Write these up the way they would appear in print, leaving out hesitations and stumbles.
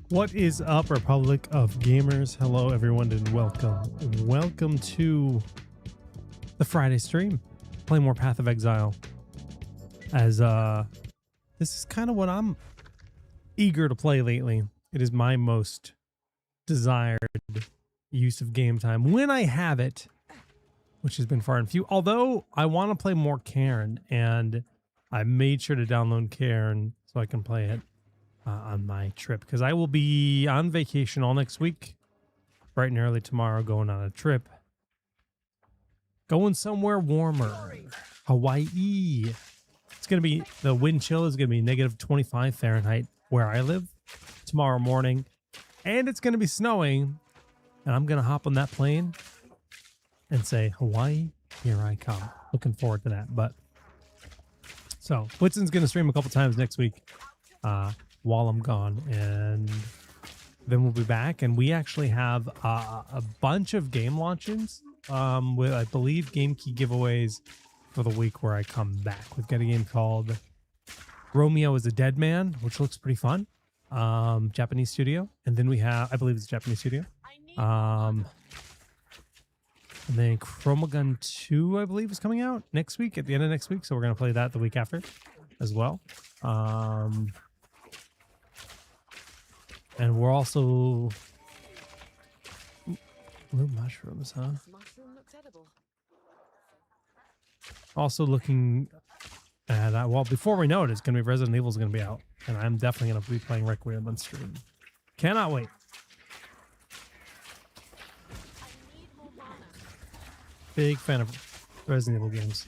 What is up, Republic of Gamers? Hello, everyone, and welcome. Welcome to the Friday stream. Play more Path of Exile. As this is kind of what I'm eager to play lately. It is my most desired use of game time when I have it, which has been far and few. Although I want to play more Cairn, and I made sure to download Cairn so I can play it on my trip, because I will be on vacation all next week, bright and early tomorrow, going on a trip, going somewhere warmer, Hawaii. It's gonna be, the wind chill is gonna be negative 25 Fahrenheit where I live tomorrow morning, and it's gonna be snowing, and I'm gonna hop on that plane and say, Hawaii, here I come. Looking forward to that. But so Whitson's gonna stream a couple times next week while I'm gone, and then we'll be back. And we actually have a bunch of game launches with, I believe, game key giveaways for the week where I come back. We've got a game called Romeo is a Dead Man, which looks pretty fun. Japanese studio. And then we have, I believe it's a Japanese studio. And then Chromagun 2, I believe, is coming out next week, at the end of next week. So we're going to play that the week after as well. And we're also blue mushrooms, huh? Also looking at, well, before we know it, it's going to be Resident Evil is going to be out. And I'm definitely going to be playing Requiem on stream. Cannot wait. Big fan of Resident Evil games.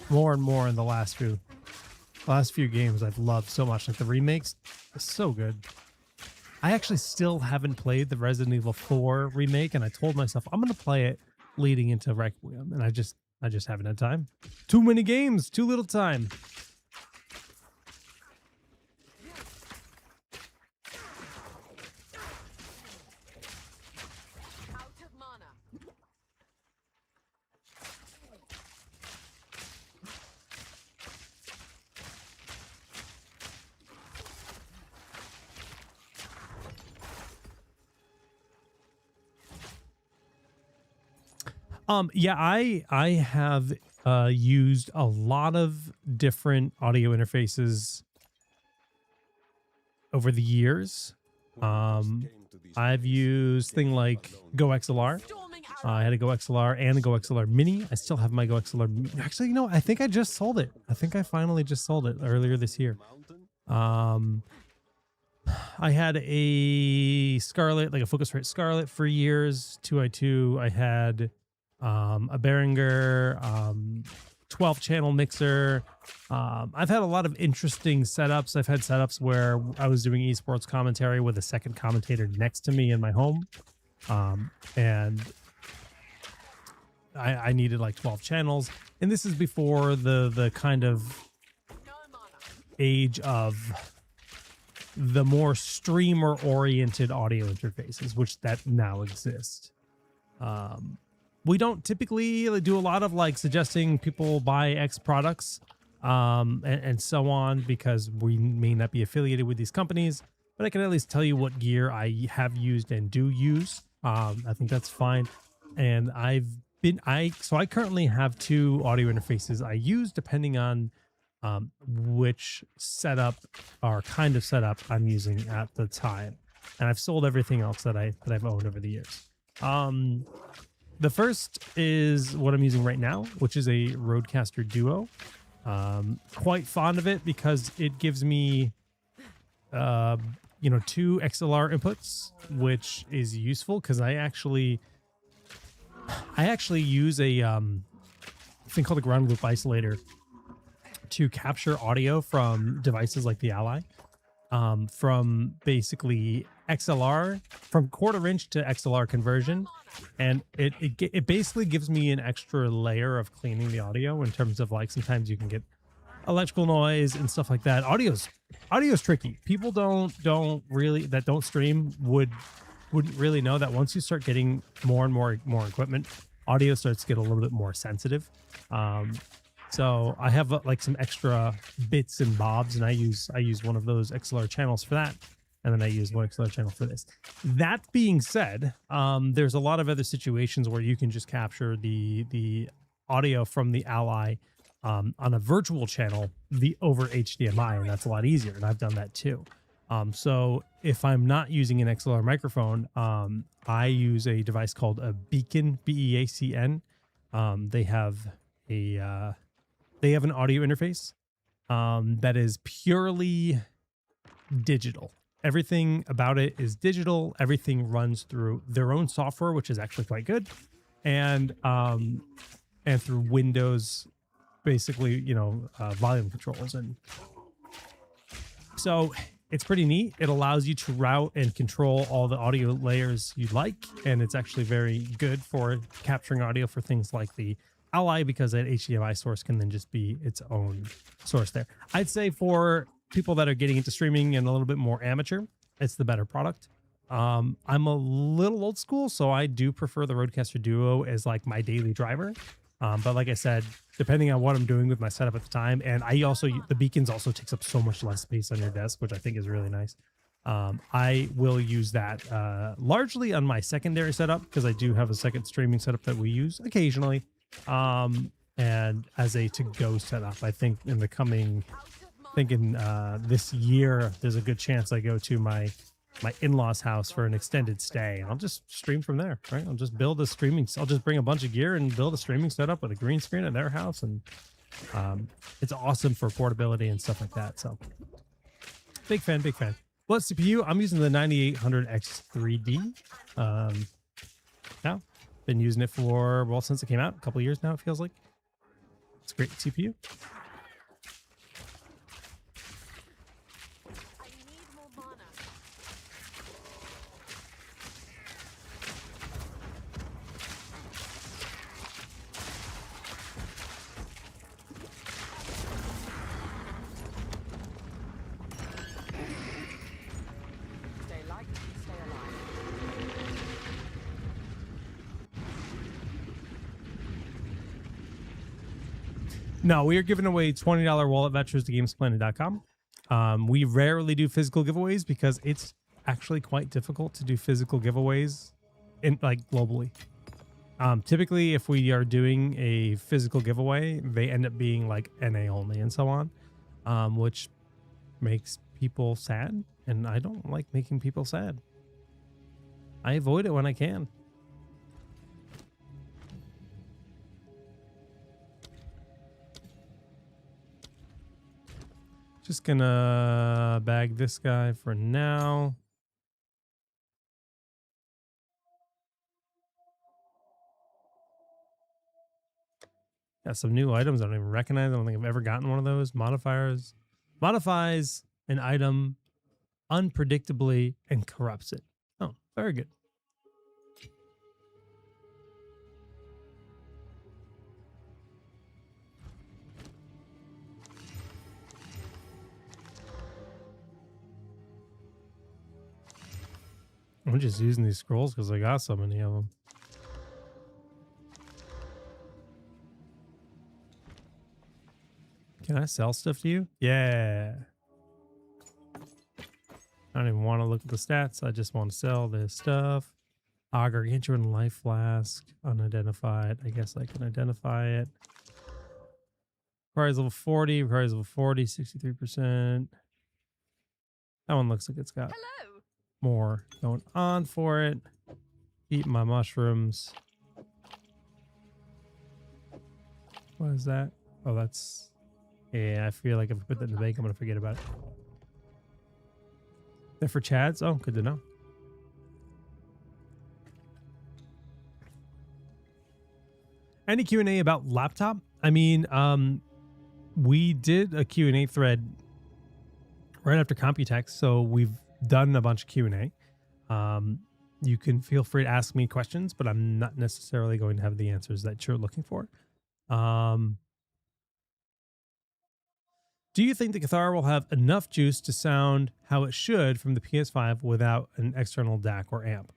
More and more in the last few games I've loved so much. Like the remakes, it's so good. I actually still haven't played the Resident Evil 4 remake, and I told myself I'm going to play it leading into Requiem, and I just haven't had time. Too many games, too little time. Yeah, I have used a lot of different audio interfaces over the years. I've used thing like Go XLR. I had a Go XLR and a Go XLR Mini. I still have my Go XLR. Actually, you know, I think I just sold it. I think I finally just sold it earlier this year. I had a Scarlett, like a Focusrite Scarlett for years, 2i2. I had a Behringer 12-channel mixer. I've had a lot of interesting setups. I've had setups where I was doing esports commentary with a second commentator next to me in my home. And I needed like 12 channels. And this is before the kind of age of the more streamer-oriented audio interfaces, which that now exist. We don't typically do a lot of like suggesting people buy X products and so on, because we may not be affiliated with these companies. but I can at least tell you what gear I have used and do use. I think that's fine. And I currently have two audio interfaces I use depending on which setup or kind of setup I'm using at the time. And I've sold everything else that I've owned over the years. The first is what I'm using right now, which is a Rodecaster Duo. Quite fond of it because it gives me, two XLR inputs, which is useful because I actually use a thing called a ground loop isolator to capture audio from devices like the Ally, from basically XLR, from quarter-inch to XLR conversion, and it basically gives me an extra layer of cleaning the audio in terms of, like, sometimes you can get electrical noise and stuff like that. Audio's tricky. People don't stream wouldn't really know that once you start getting more and more equipment, audio starts to get a little bit more sensitive. So I have like some extra bits and bobs, and I use one of those XLR channels for that, and then I use one XLR channel for this. That being said, there's a lot of other situations where you can just capture the audio from the Ally on a virtual channel over HDMI, and that's a lot easier, and I've done that too. So if I'm not using an XLR microphone, I use a device called a Beacon, BEACN. They have an audio interface that is purely digital. Everything about it is digital. Everything runs through their own software, which is actually quite good, and through Windows, basically, volume controls. And so it's pretty neat. It allows you to route and control all the audio layers you like, and it's actually very good for capturing audio for things like the Ally, because that HDMI source can then just be its own source there. I'd say for people that are getting into streaming and a little bit more amateur, it's the better product. I'm a little old school, so I do prefer the Rodecaster Duo as like my daily driver. But like I said, depending on what I'm doing with my setup at the time, and the Beacons also takes up so much less space on your desk, which I think is really nice. I will use that largely on my secondary setup, because I do have a second streaming setup that we use occasionally. And as a to-go setup, I think this year, there's a good chance I go to my in-laws house for an extended stay, and I'll just stream from there, right? I'll just bring a bunch of gear and build a streaming setup with a green screen at their house. And it's awesome for portability and stuff like that. So big fan. What CPU? I'm using the 9800X3D. Now been using it since it came out, a couple of years now, it feels like. It's a great CPU. No, we are giving away $20 wallet vouchers to gamesplanet.com. We rarely do physical giveaways because it's actually quite difficult to do physical giveaways globally. Typically, if we are doing a physical giveaway, they end up being like NA only and so on, which makes people sad, and I don't like making people sad. I avoid it when I can. Just gonna bag this guy for now. Got some new items I don't even recognize. I don't think I've ever gotten one of those. Modifiers. Modifies an item unpredictably and corrupts it. Oh, very good. I'm just using these scrolls because I got so many of them. Can I sell stuff to you? Yeah. I don't even want to look at the stats. I just want to sell this stuff. Gargantuan life flask, unidentified. I guess I can identify it. Prize level 40, prize level 40, 63%. That one looks like it's got more going on for it. Eat my mushrooms. What is that? Oh, that's... Yeah, I feel like if I put that in the bank, I'm going to forget about it. They're for Chads? Oh, good to know. Any Q&A about laptop? I mean, we did a Q&A thread right after Computex, so we've done a bunch of Q&A. You can feel free to ask me questions, but I'm not necessarily going to have the answers that you're looking for. Do you think the Kithara will have enough juice to sound how it should from the PS5 without an external DAC or amp?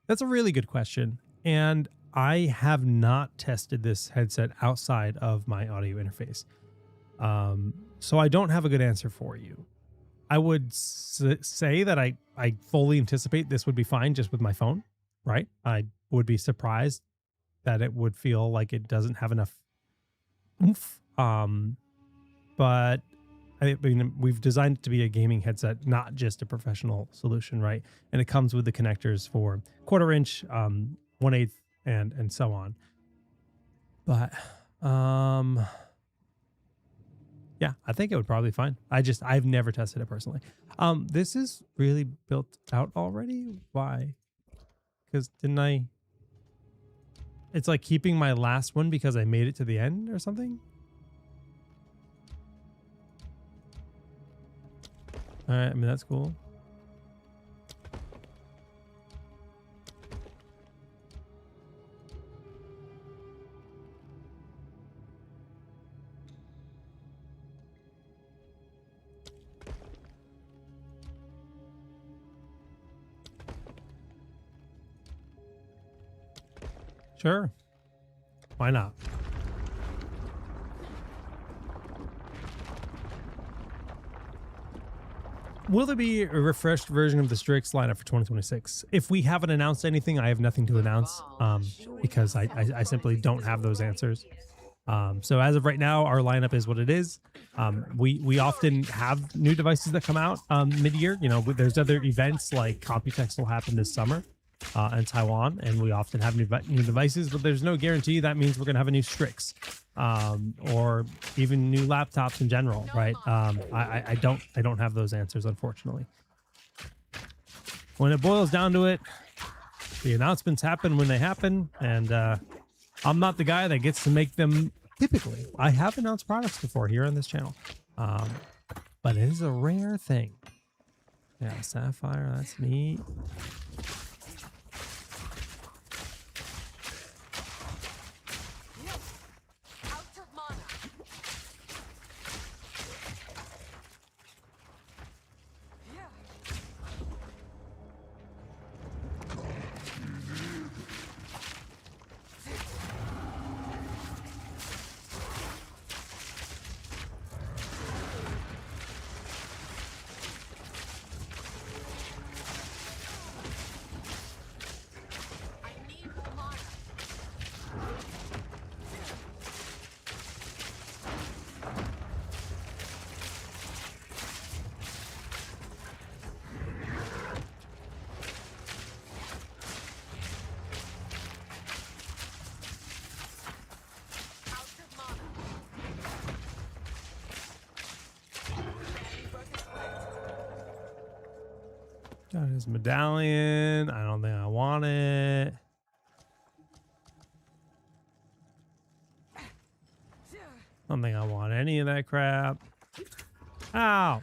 That's a really good question. And I have not tested this headset outside of my audio interface. So I don't have a good answer for you. I would say that I fully anticipate this would be fine just with my phone, right? I would be surprised that it would feel like it doesn't have enough oomph. But I mean, we've designed it to be a gaming headset, not just a professional solution, right? And it comes with the connectors for 1/4 inch, 1/8, and so on. But yeah, I think it would probably be fine. I've never tested it personally. This is really built out already. Why? Because didn't I? It's like keeping my last one because I made it to the end or something. All right, I mean, that's cool. Sure. Why not? Will there be a refreshed version of the Strix lineup for 2026? If we haven't announced anything, I have nothing to announce because I simply don't have those answers. So as of right now, our lineup is what it is. We often have new devices that come out mid-year. You know, there's other events like Computex will happen this summer in Taiwan, and we often have new devices, but there's no guarantee that means we're going to have a new Strix or even new laptops in general, right? I don't have those answers, unfortunately. When it boils down to it, the announcements happen when they happen, and I'm not the guy that gets to make them typically. I have announced products before here on this channel, but it is a rare thing. Yeah, Sapphire, that's neat. Got his medallion. I don't think I want it. I don't think I want any of that crap. Ow.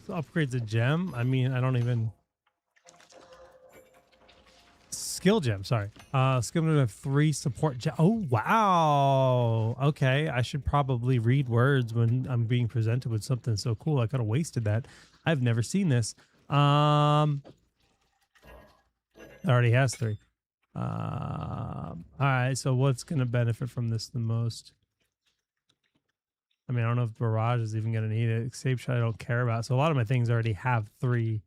upgrades a gem. I mean, I don't even skill gem. Sorry, skill gem have 3 support gem. Oh wow. Okay, I should probably read words when I'm being presented with something so cool. I could have wasted that. I've never seen this. It already has 3. All right. So what's gonna benefit from this the most? I mean, I don't know if barrage is even gonna need it. Escape shot I don't care about. So a lot of my things already have 3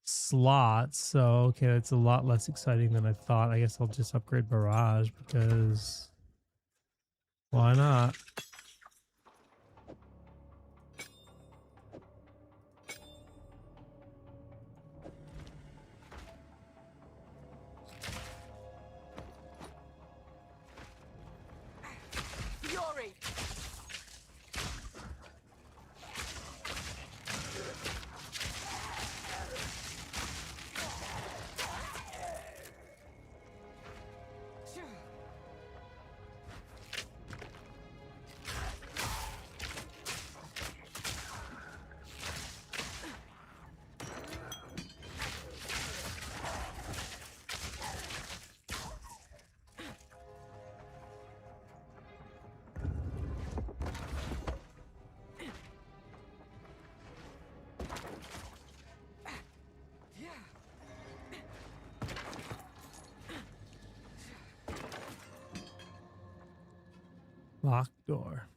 slots. So okay, that's a lot less exciting than I thought. I guess I'll just upgrade barrage because why not? Locked door.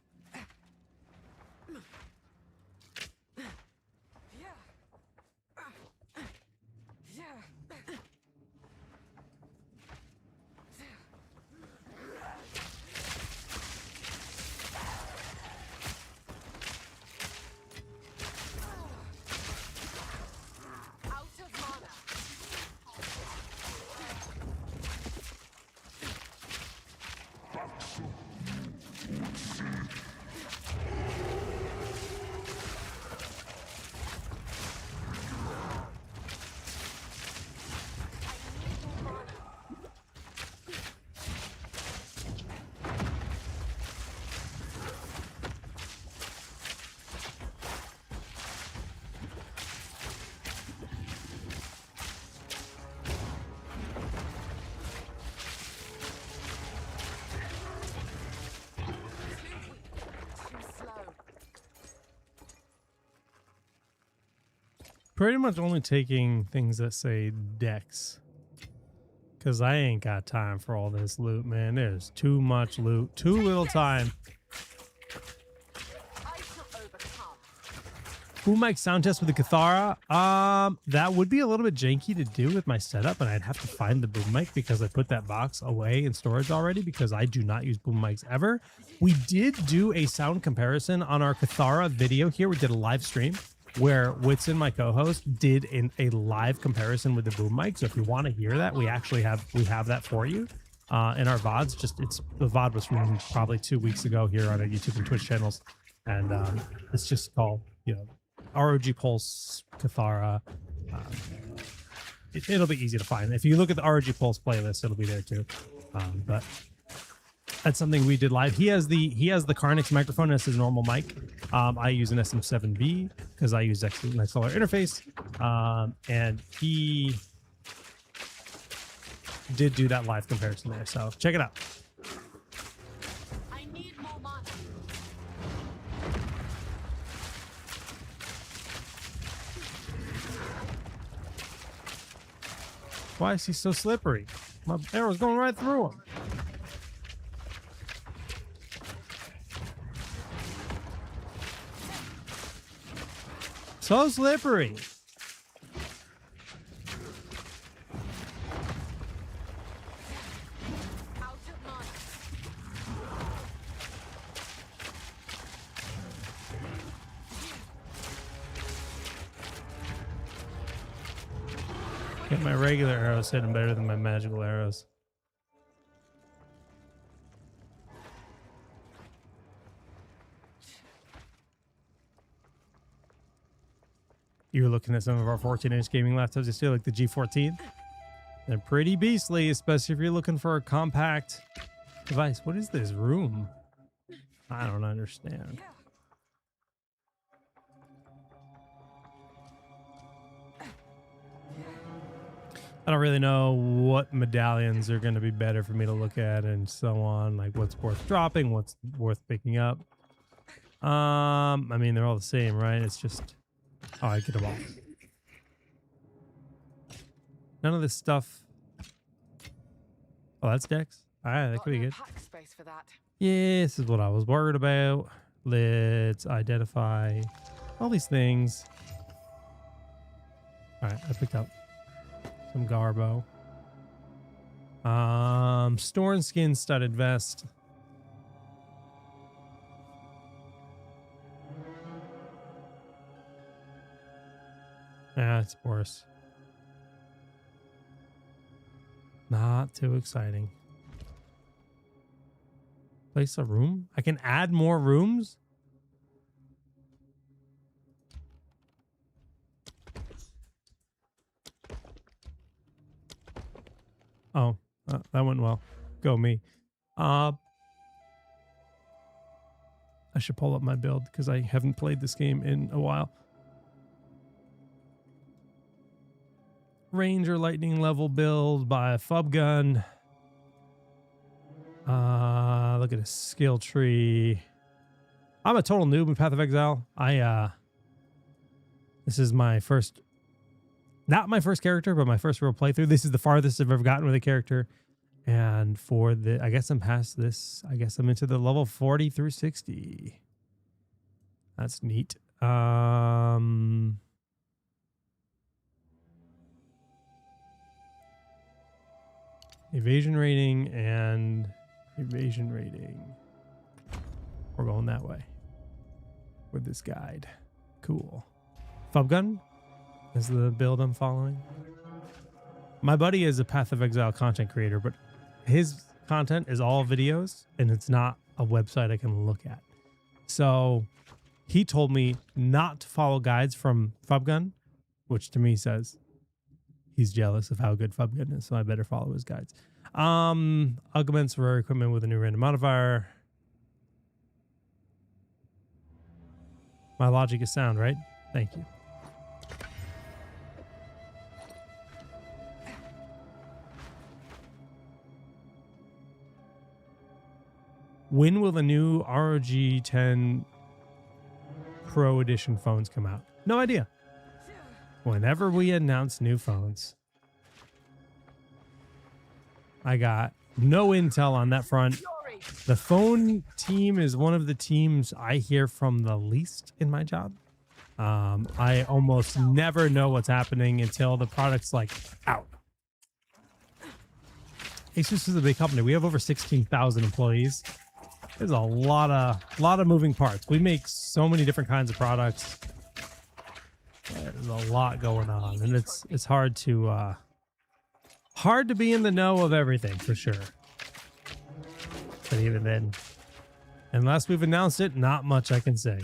Pretty much only taking things that say Dex. Because I ain't got time for all this loot, man. There's too much loot. Too little time. Boom mic sound test with the Kithara. That would be a little bit janky to do with my setup, and I'd have to find the boom mic because I put that box away in storage already because I do not use boom mics ever. We did do a sound comparison on our Kithara video here. We did a live stream where Whitson, my co-host, did a live comparison with the boom mic. So if you want to hear that, we have that for you in our VODs. The VOD was from probably 2 weeks ago here on our YouTube and Twitch channels, and it's just called, you know, ROG Pulse Kithara. It'll be easy to find. If you look at the ROG Pulse playlist, it'll be there too. But that's something we did live. He has the Carnix microphone as his normal mic. I use an SM7B because I use XLR interface. And he did do that live comparison there. So check it out. I need more mana. Why is he so slippery? My arrow's going right through him. So slippery. Out of mana. Get my regular arrows hitting better than my magical arrows. You were looking at some of our 14-inch gaming laptops yesterday, like the G14. They're pretty beastly, especially if you're looking for a compact device. What is this room? I don't understand. I don't really know what medallions are going to be better for me to look at and so on. Like what's worth dropping, what's worth picking up. I mean, they're all the same, right? It's just, oh, I get them all. None of this stuff. Oh, that's Dex. All right, that could be good. Pack space for that. Yeah, this is what I was worried about. Let's identify all these things. All right, I picked up some Garbo. Storm skin studded vest. Yeah, it's worse. Not too exciting. Place a room? I can add more rooms? Oh, that went well. Go me. I should pull up my build because I haven't played this game in a while. Ranger lightning level build by Fub Gun. Look at a skill tree. I'm a total noob in Path of Exile. This is my first, not my first character, but my first real playthrough. This is the farthest I've ever gotten with a character. And for the, I guess I'm past this. I guess I'm into the level 40 through 60. That's neat. Evasion rating and evasion rating. We're going that way with this guide. Cool. Fub Gun is the build I'm following. My buddy is a Path of Exile content creator, but his content is all videos and it's not a website I can look at. So he told me not to follow guides from Fub Gun, which to me says he's jealous of how good Fub Gun is, so I better follow his guides. Augments rare equipment with a new random modifier. My logic is sound, right? Thank you. When will the new ROG 10 Pro Edition phones come out? No idea. Whenever we announce new phones. I got no intel on that front. The phone team is one of the teams I hear from the least in my job. I almost never know what's happening until the product's like out. Asus is a big company. We have over 16,000 employees. There's a lot of moving parts. We make so many different kinds of products. There's a lot going on, and it's hard to be in the know of everything for sure. But even then, unless we've announced it, not much I can say.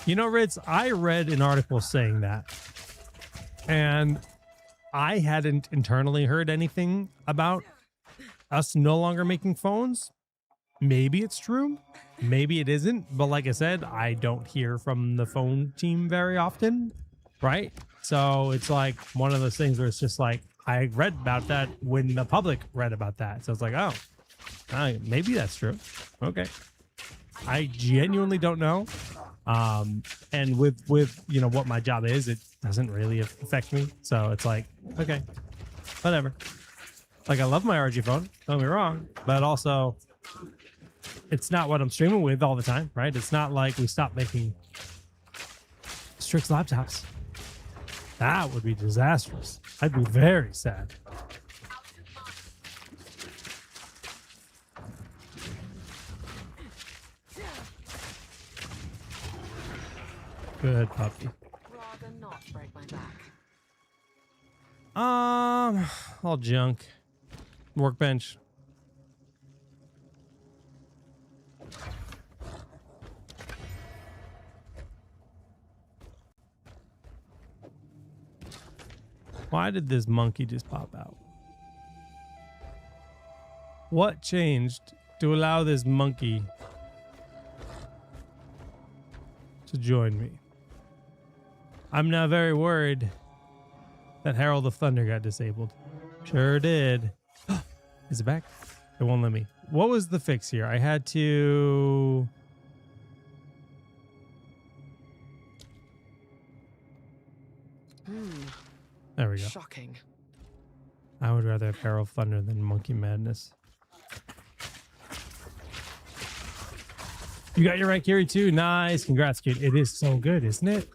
You know, Ritz, I read an article saying that, and I hadn't internally heard anything about us no longer making phones. Maybe it's true, maybe it isn't, but like I said, I don't hear from the phone team very often, right? So it's like one of those things where it's just like, I read about that when the public read about that. So it's like, oh, maybe that's true. Okay. I genuinely don't know. And with you know what my job is, it doesn't really affect me. So it's like, okay, whatever. Like, I love my RG phone, don't get me wrong, but also it's not what I'm streaming with all the time, right? It's not like we stopped making Strix laptops. That would be disastrous. I'd be very sad. Good puppy. Rather not break my back. All junk. Workbench. Why did this monkey just pop out? What changed to allow this monkey to join me? I'm now very worried that Herald of Thunder got disabled. Sure did. Is it back? It won't let me. What was the fix here? I had to... There we go. Shocking. I would rather have Herald of Thunder than Monkey Madness. You got your right, Kiri, too. Nice. Congrats, kid. It is so good, isn't it?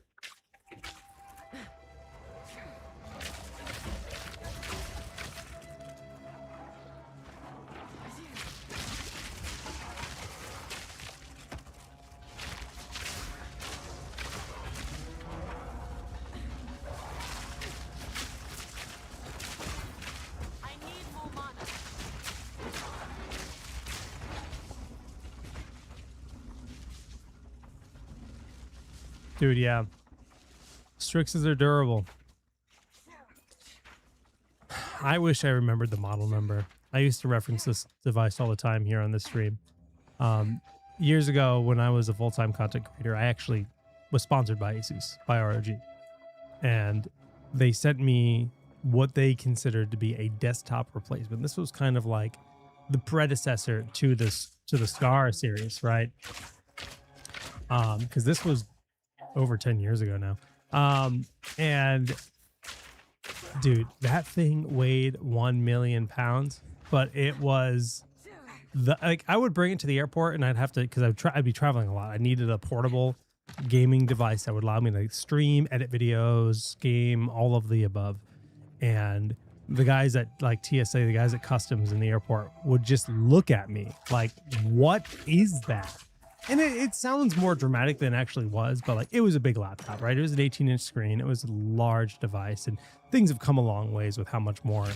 Dude, yeah. Strixes are durable. I wish I remembered the model number. I used to reference this device all the time here on this stream. Years ago, when I was a full-time content creator, I actually was sponsored by Asus, by ROG. And they sent me what they considered to be a desktop replacement. This was kind of like the predecessor to the Scar series, right? Because this was over 10 years ago now. And dude, that thing weighed 1 million pounds, but it was like, I would bring it to the airport and I'd have to, because I'd be traveling a lot. I needed a portable gaming device that would allow me to stream, edit videos, game, all of the above. And the guys at like TSA, the guys at customs in the airport would just look at me like, what is that? And it sounds more dramatic than it actually was, but like, it was a big laptop, right? It was an 18-inch screen. It was a large device, and things have come a long ways with how much more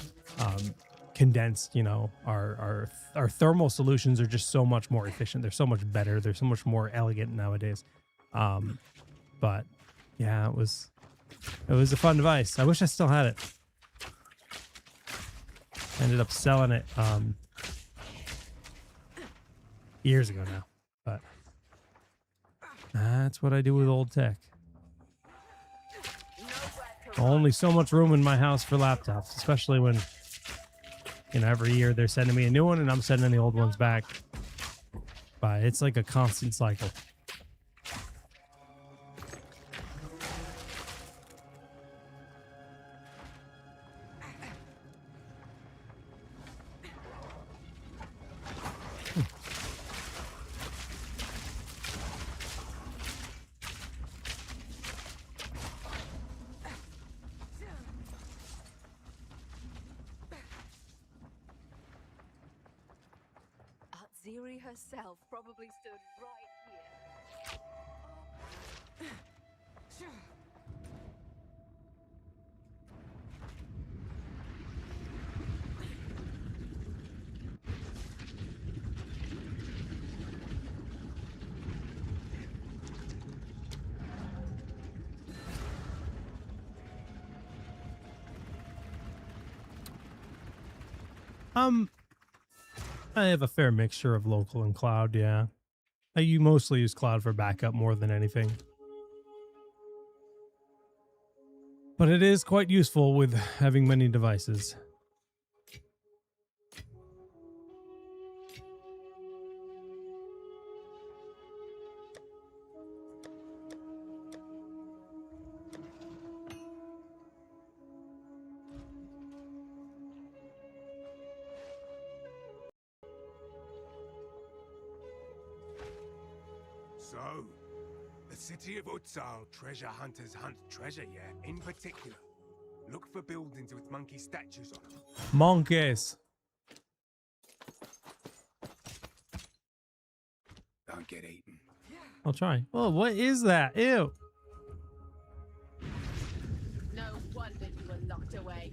condensed, you know, our thermal solutions are just so much more efficient. They're so much better. They're so much more elegant nowadays. But yeah, it was a fun device. I wish I still had it. I ended up selling it years ago now, but that's what I do with old tech. Only so much room in my house for laptops, especially when, you know, every year they're sending me a new one and I'm sending the old ones back. But it's like a constant cycle. Ziri herself probably stood right here. I have a fair mixture of local and cloud, yeah. You mostly use cloud for backup more than anything. But it is quite useful with having many devices. So, the city of Utsal treasure hunters hunt treasure, yeah? In particular, look for buildings with monkey statues on them. Monkeys. Don't get eaten. I'll try. Oh, what is that? Ew. No wonder you were locked away.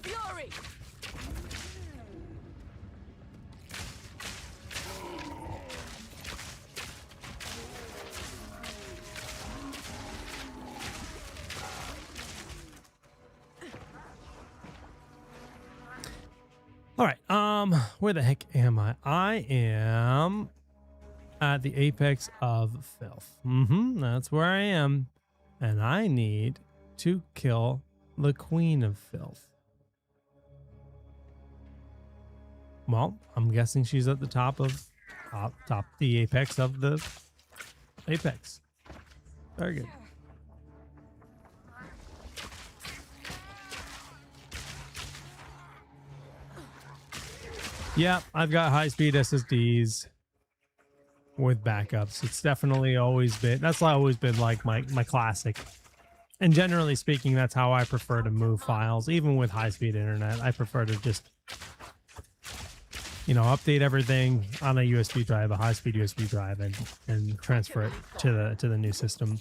Fury! All right. Where the heck am I? I am at the apex of filth. That's where I am. And I need to kill the queen of filth. Well, I'm guessing she's at the top of the apex of the apex. Very good. Yeah, I've got high-speed SSDs with backups. It's definitely always been, that's always been like my classic. And generally speaking, that's how I prefer to move files. Even with high-speed internet, I prefer to just, you know, update everything on a USB drive, a high-speed USB drive, and transfer it to the new system.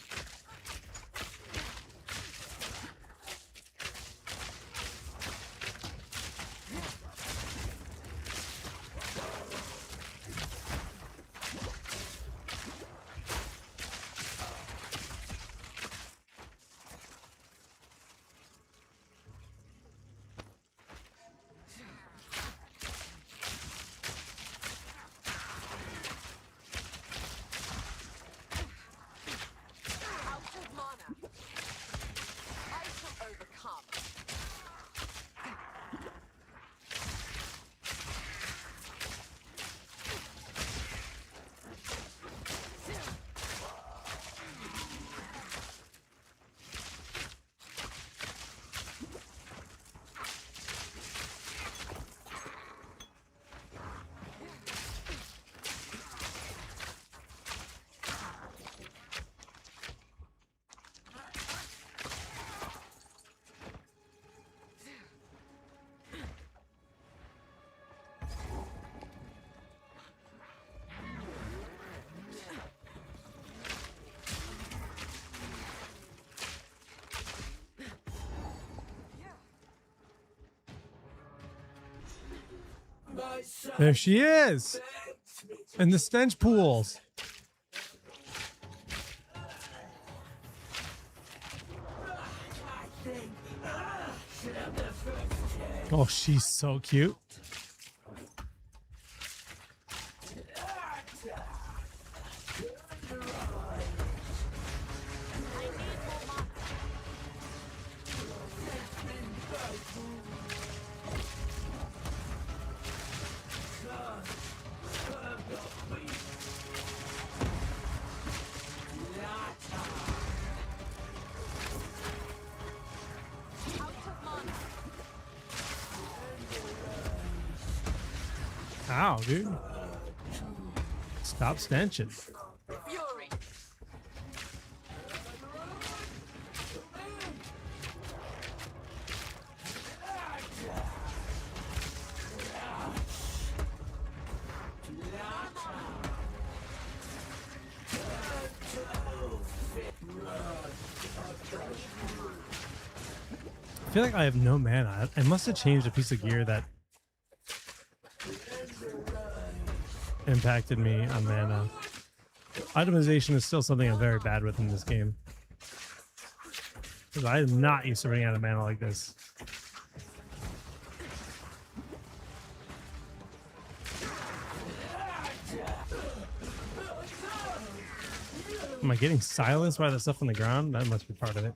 There she is, in the stench pools. Oh, she's so cute. Ow, dude. Stop stenching. Fury. I feel like I have no mana. I must have changed a piece of gear that impacted me on mana. Itemization is still something I'm very bad with in this game, because I am not used to running out of mana like this. Am I getting silenced by the stuff on the ground? That must be part of it.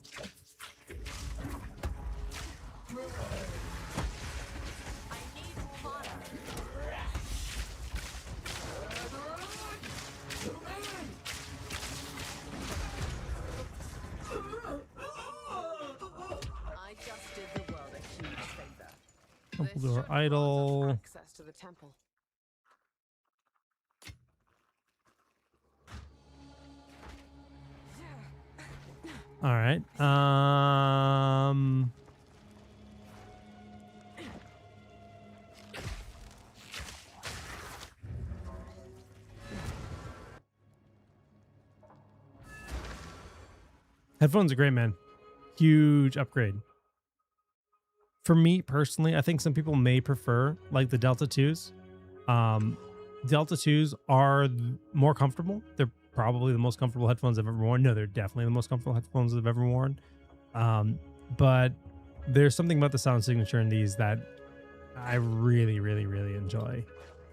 Temple door idle. Access to the temple. All right. Headphones are great, man. Huge upgrade. For me personally, I think some people may prefer like the Delta 2s. Delta 2s are more comfortable. They're probably the most comfortable headphones I've ever worn. No, they're definitely the most comfortable headphones I've ever worn. But there's something about the sound signature in these that I really, really, really enjoy.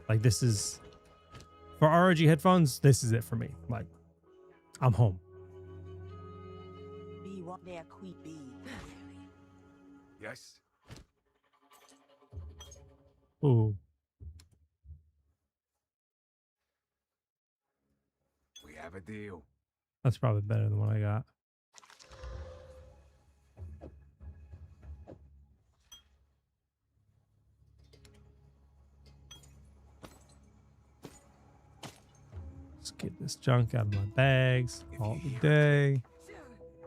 Like, this is for ROG headphones. This is it for me. Like, I'm home. Be what their queen be. Yes. Ooh, We have a deal. that's probably better than what I got. Let's get this junk out of my bags all the day.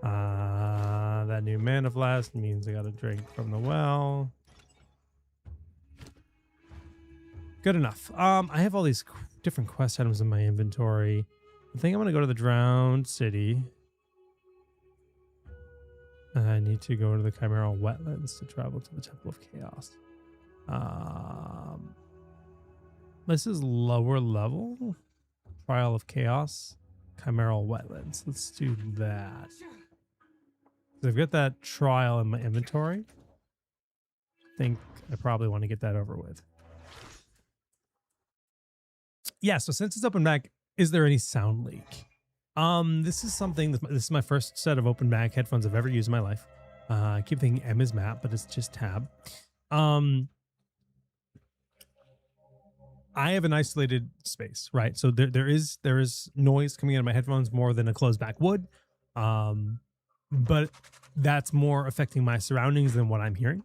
That new mana flask means I got to drink from the well. Good enough. I have all these different quest items in my inventory. I think I'm gonna go to the Drowned City. I need to go to the Chimeral Wetlands to travel to the Temple of Chaos. This is lower level. Trial of Chaos, Chimeral Wetlands. Let's do that. I've got that trial in my inventory. I think I probably want to get that over with. Yeah, so since it's open back, is there any sound leak? This is something, this is my first set of open back headphones I've ever used in my life. I keep thinking M is map, but it's just tab. I have an isolated space, right? So there is noise coming out of my headphones more than a closed back would. But that's more affecting my surroundings than what I'm hearing.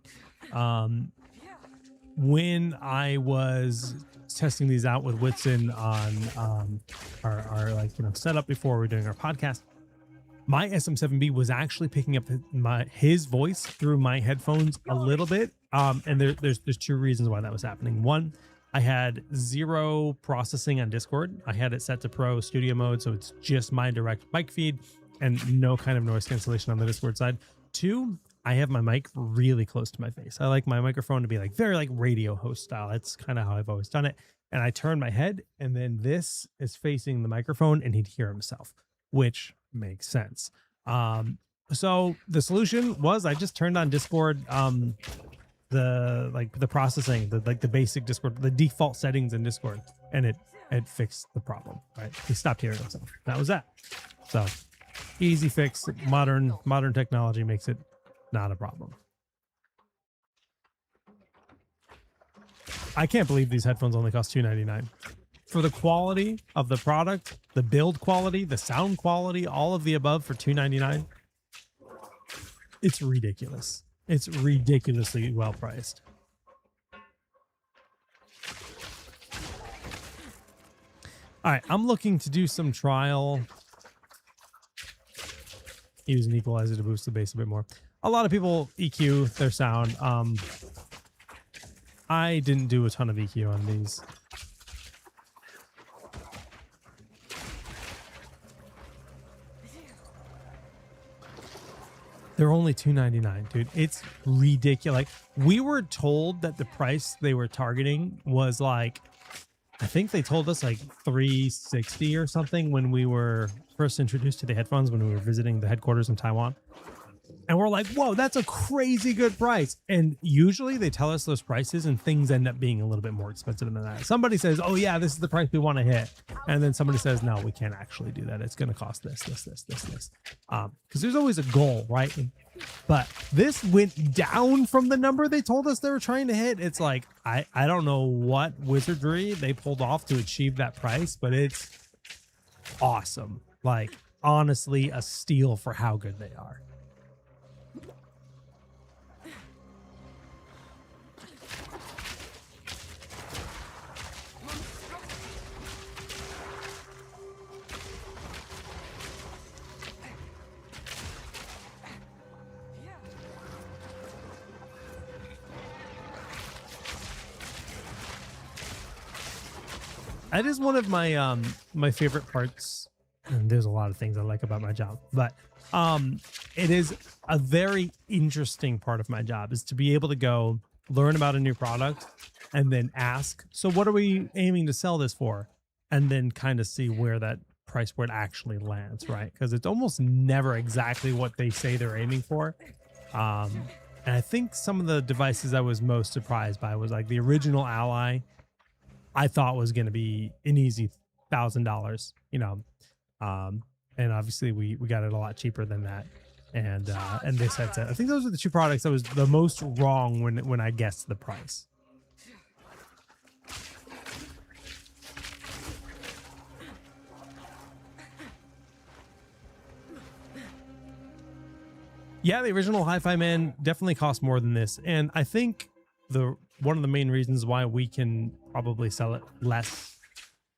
When I was testing these out with Whitson on our like, you know, setup before we're doing our podcast, my SM7B was actually picking up his voice through my headphones a little bit. And there's two reasons why that was happening. One, I had 0 processing on Discord. I had it set to Pro Studio mode, so it's just my direct mic feed and no kind of noise cancellation on the Discord side. 2, I have my mic really close to my face. I like my microphone to be like very like radio host style. That's kind of how I've always done it. And I turn my head and then this is facing the microphone and he'd hear himself, which makes sense. So the solution was I just turned on Discord, the processing, the basic Discord, the default settings in Discord, and it fixed the problem, right? He stopped hearing himself. That was that. So easy fix. Modern technology makes it not a problem. I can't believe these headphones only cost $299 for the quality of the product, the build quality, the sound quality, all of the above for $299. It's ridiculous. It's ridiculously well priced. All right, I'm looking to do some trial. Use an equalizer to boost the bass a bit more. A lot of people EQ their sound. I didn't do a ton of EQ on these. They're only $299, dude. It's ridiculous. Like, we were told that the price they were targeting was like, I think they told us like $360 or something when we were first introduced to the headphones when we were visiting the headquarters in Taiwan. And we're like, whoa, that's a crazy good price. And usually they tell us those prices and things end up being a little bit more expensive than that. Somebody says, oh yeah, this is the price we want to hit. And then somebody says, no, we can't actually do that. It's going to cost this. Because there's always a goal, right? But this went down from the number they told us they were trying to hit. It's like, I don't know what wizardry they pulled off to achieve that price, but it's awesome. Like, honestly, a steal for how good they are. That is one of my my favorite parts, and there's a lot of things I like about my job, but it is a very interesting part of my job is to be able to go learn about a new product and then ask, so what are we aiming to sell this for? And then kind of see where that price point actually lands, right? Because it's almost never exactly what they say they're aiming for. And I think some of the devices I was most surprised by was like the original Ally. I thought was going to be an easy $1,000, you know, um, and obviously we got it a lot cheaper than that. And this headset, I think those are the two products that was the most wrong when I guessed the price. Yeah, the original HiFi Man definitely cost more than this, and I think one of the main reasons why we can probably sell it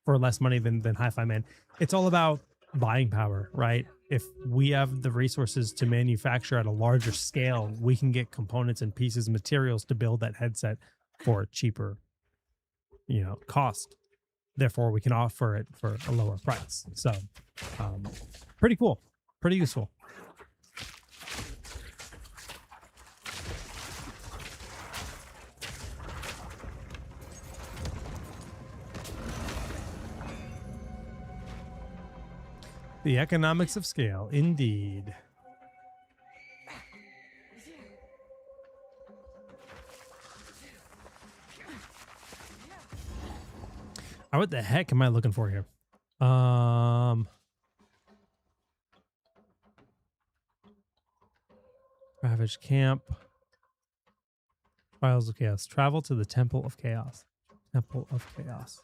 for less money than HiFi Man, it's all about buying power, right? If we have the resources to manufacture at a larger scale, we can get components and pieces, materials to build that headset for a cheaper, you know, cost. Therefore, we can offer it for a lower price. So, pretty cool, pretty useful. The economics of scale, indeed. What the heck am I looking for here? Ravage Camp. Trials of Chaos. Travel to the Temple of Chaos. Temple of Chaos.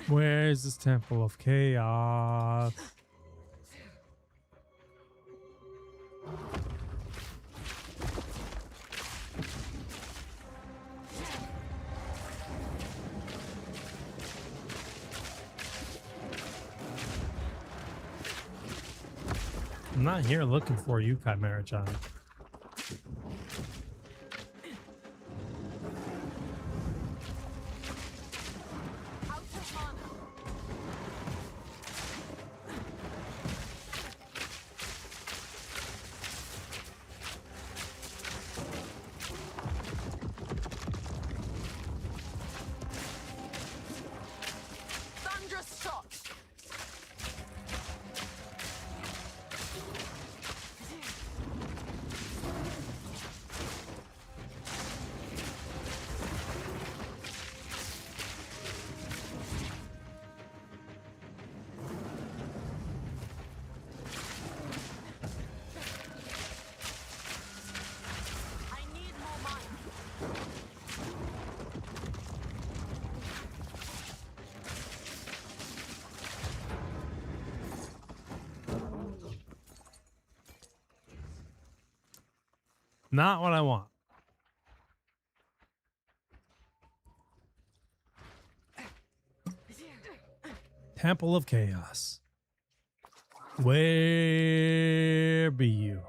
Where's this Temple of Chaos? I'm not here looking for you, Chimera-chan. Not what I want. Temple of Chaos. Where be you?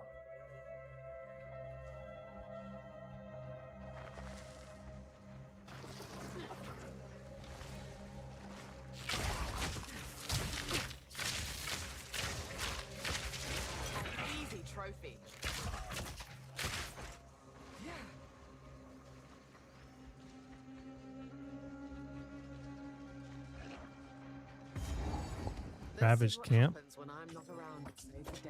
Easy trophy. Ravaged Camp. When I'm not around, save the day.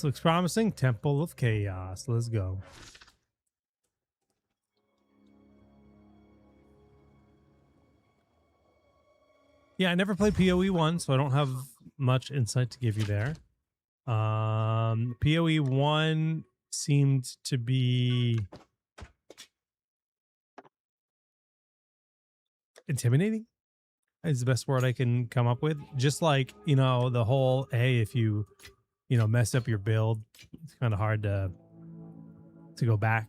This looks promising. Temple of Chaos. Let's go. Yeah, I never played PoE 1, so I don't have much insight to give you there. PoE 1 seemed to be intimidating is the best word I can come up with. Just like, you know, the whole, hey, if you mess up your build, it's kind of hard to go back.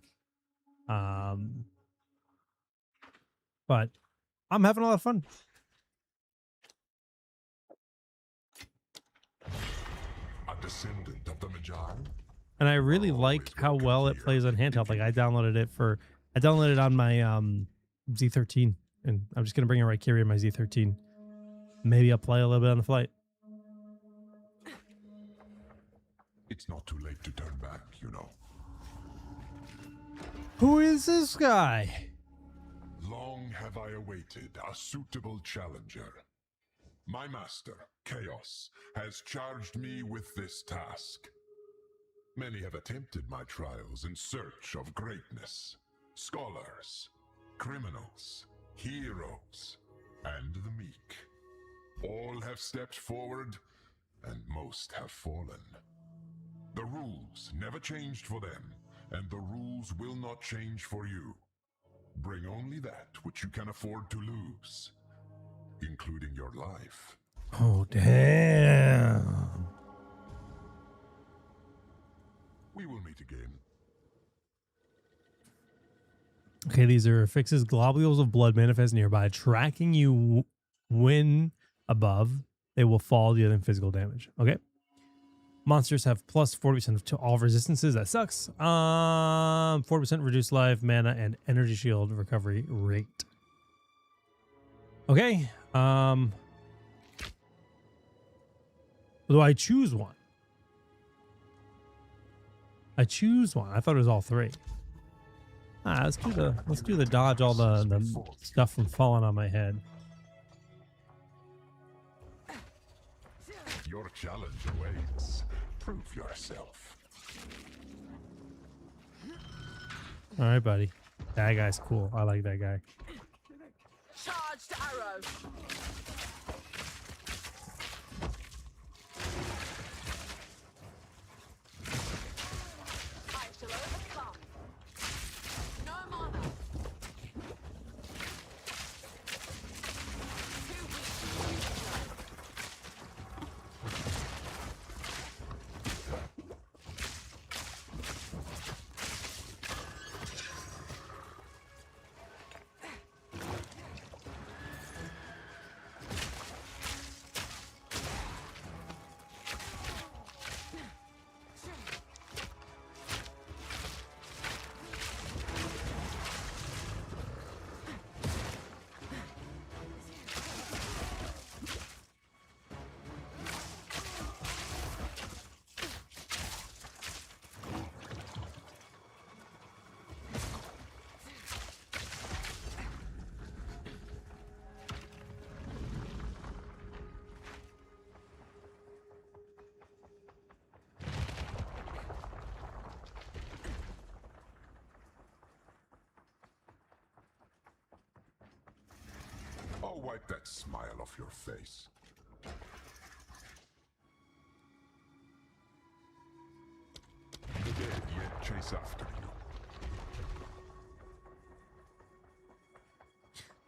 But I'm having a lot of fun. A descendant of the Magi? And I really like how well it plays on handheld. Like I downloaded it on my Z13, and I'm just gonna bring it right here in my Z13. Maybe I'll play a little bit on the flight. It's not too late to turn back, you know. Who is this guy? Long have I awaited a suitable challenger. My master, Chaos, has charged me with this task. Many have attempted my trials in search of greatness. Scholars, criminals, heroes, and the meek. All have stepped forward, and most have fallen. The rules never changed for them, and the rules will not change for you. Bring only that which you can afford to lose, including your life. Oh, damn. We will meet again. Okay, these are fixes. Globules of blood manifest nearby, tracking you when above. They will fall, dealing physical damage. Okay. Monsters have plus 40% to all resistances. That sucks. 40% reduced life, mana, and energy shield recovery rate. Okay. Do I choose one? I choose one. I thought it was all three. Let's do the dodge all the stuff from falling on my head. Your challenge awaits. Prove yourself. All right, buddy. That guy's cool. I like that guy. Charged arrow. I shall overcome. No mana. Too weak. Oh, wipe that smile off your face. The dead yet chase after you.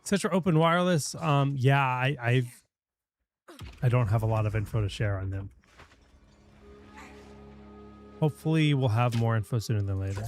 Citra Open Wireless. Yeah, I don't have a lot of info to share on them. Hopefully, we'll have more info sooner than later.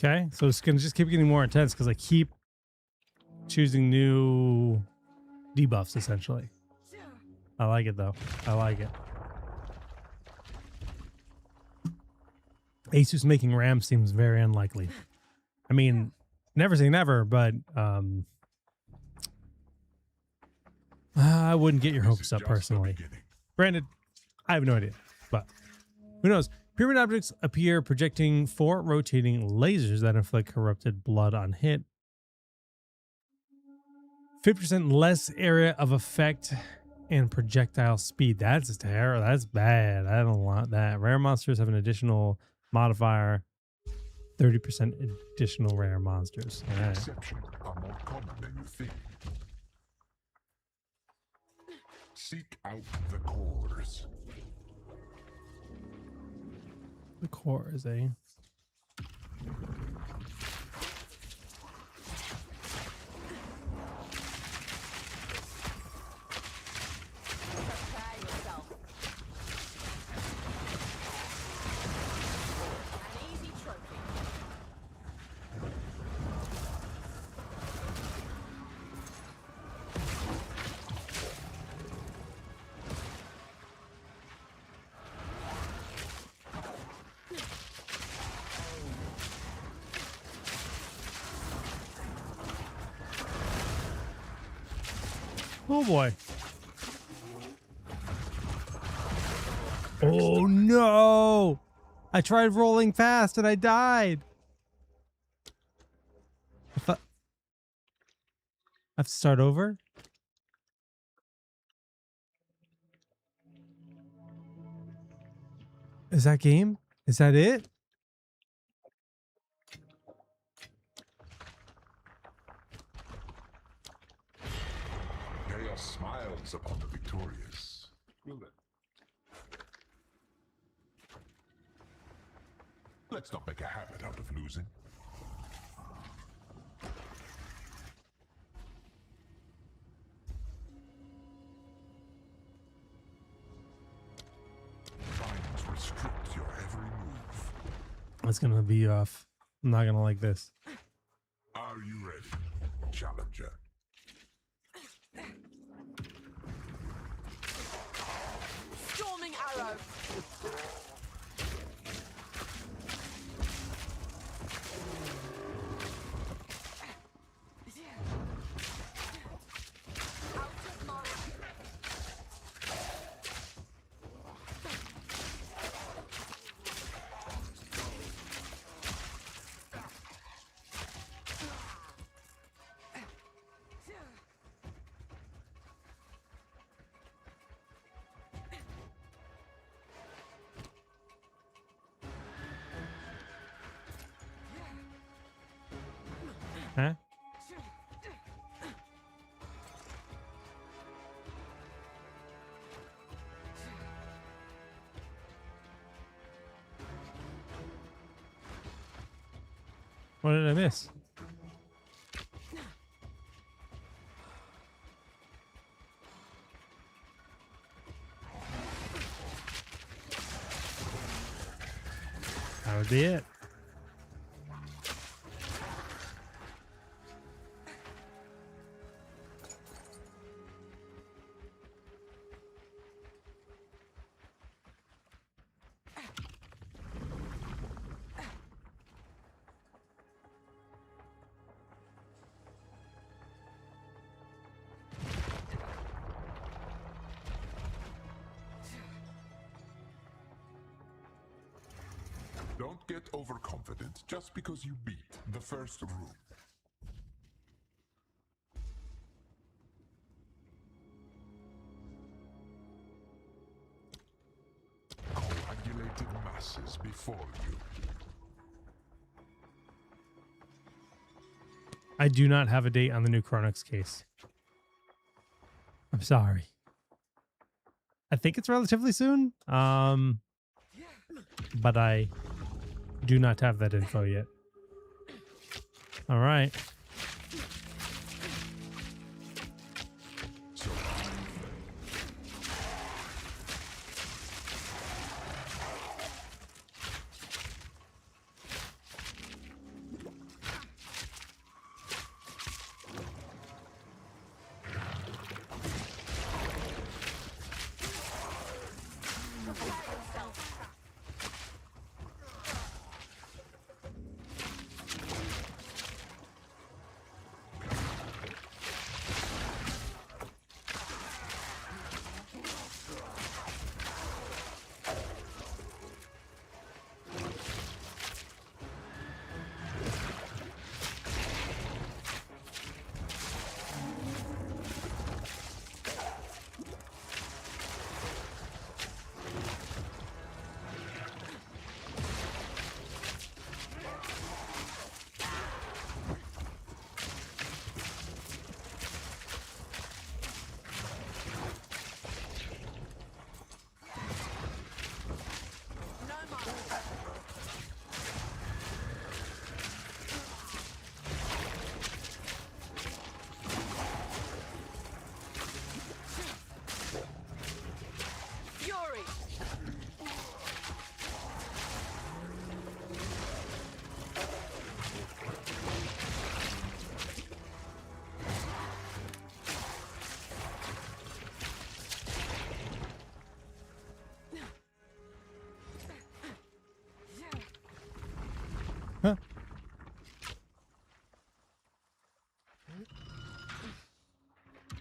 Okay, so it's gonna just keep getting more intense because I keep choosing new debuffs essentially. I like it though. I like it. Asus making RAM seems very unlikely. I mean, never say never, but I wouldn't get your This hopes is up just the personally. beginning. Granted, I have no idea, but who knows? Pyramid objects appear projecting 4 rotating lasers that inflict corrupted blood on hit. 50% less area of effect and projectile speed. That's terrible. That's bad. I don't want that. Rare monsters have an additional modifier. 30% additional rare monsters. All right. Exceptions are more common than you think. Seek out the cores. The cores, eh? Prepare yourself. An easy trophy. Oh boy. Oh no! I tried rolling fast and I died. I have to start over? Is that game? Is that it? Chaos smiles upon the victorious. Will it? Let's not make a habit out of losing. Binds restrict your every move. That's gonna be rough. I'm not gonna like this. Are you ready, challenger? Storming arrow. Out of my Huh? What did I miss? That would be it. Don't get overconfident just because you beat the first room. Coagulated masses before you. I do not have a date on the new Chronix case. I'm sorry. I think it's relatively soon. But I do not have that info yet. All right. So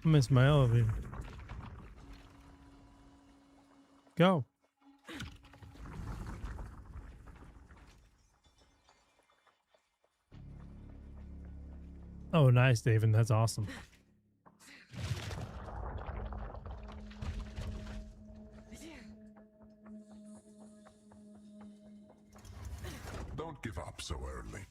I miss my elevator. Go. Oh, nice, David. That's awesome. Don't give up so early.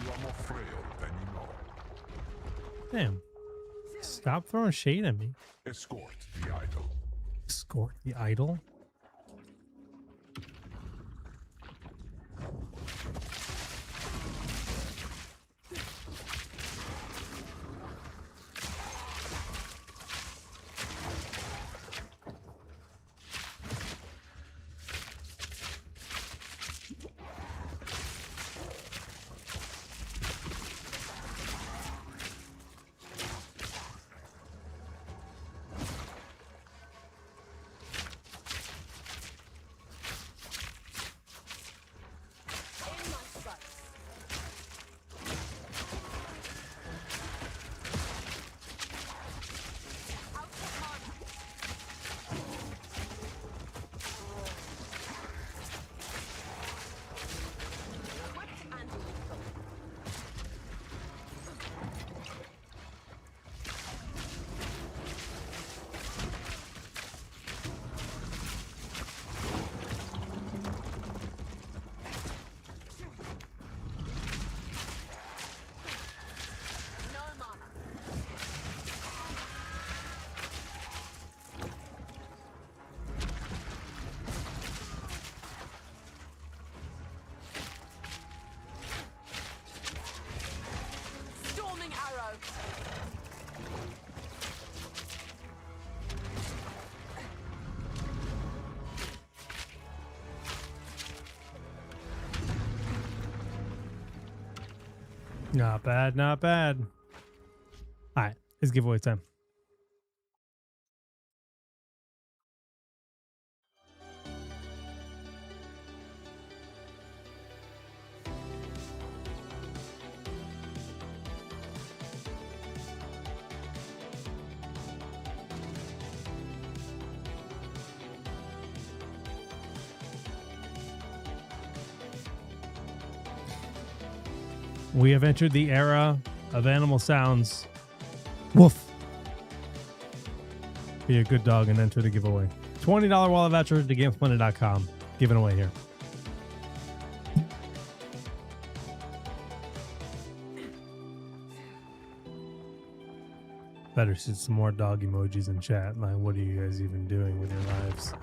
You are more frail than you know. Damn. Stop throwing shade at me. Escort the idol. Escort the idol? In my sights. Out of mana. Quick and lethal. No mana. Storming arrow. Not bad, not bad. All right, it's giveaway time. We have entered the era of animal sounds. Woof. Be a good dog and enter the giveaway. $20 wallet voucher to GameSplendid.com. Given away here. Better see some more dog emojis in chat. Like, what are you guys even doing with your lives?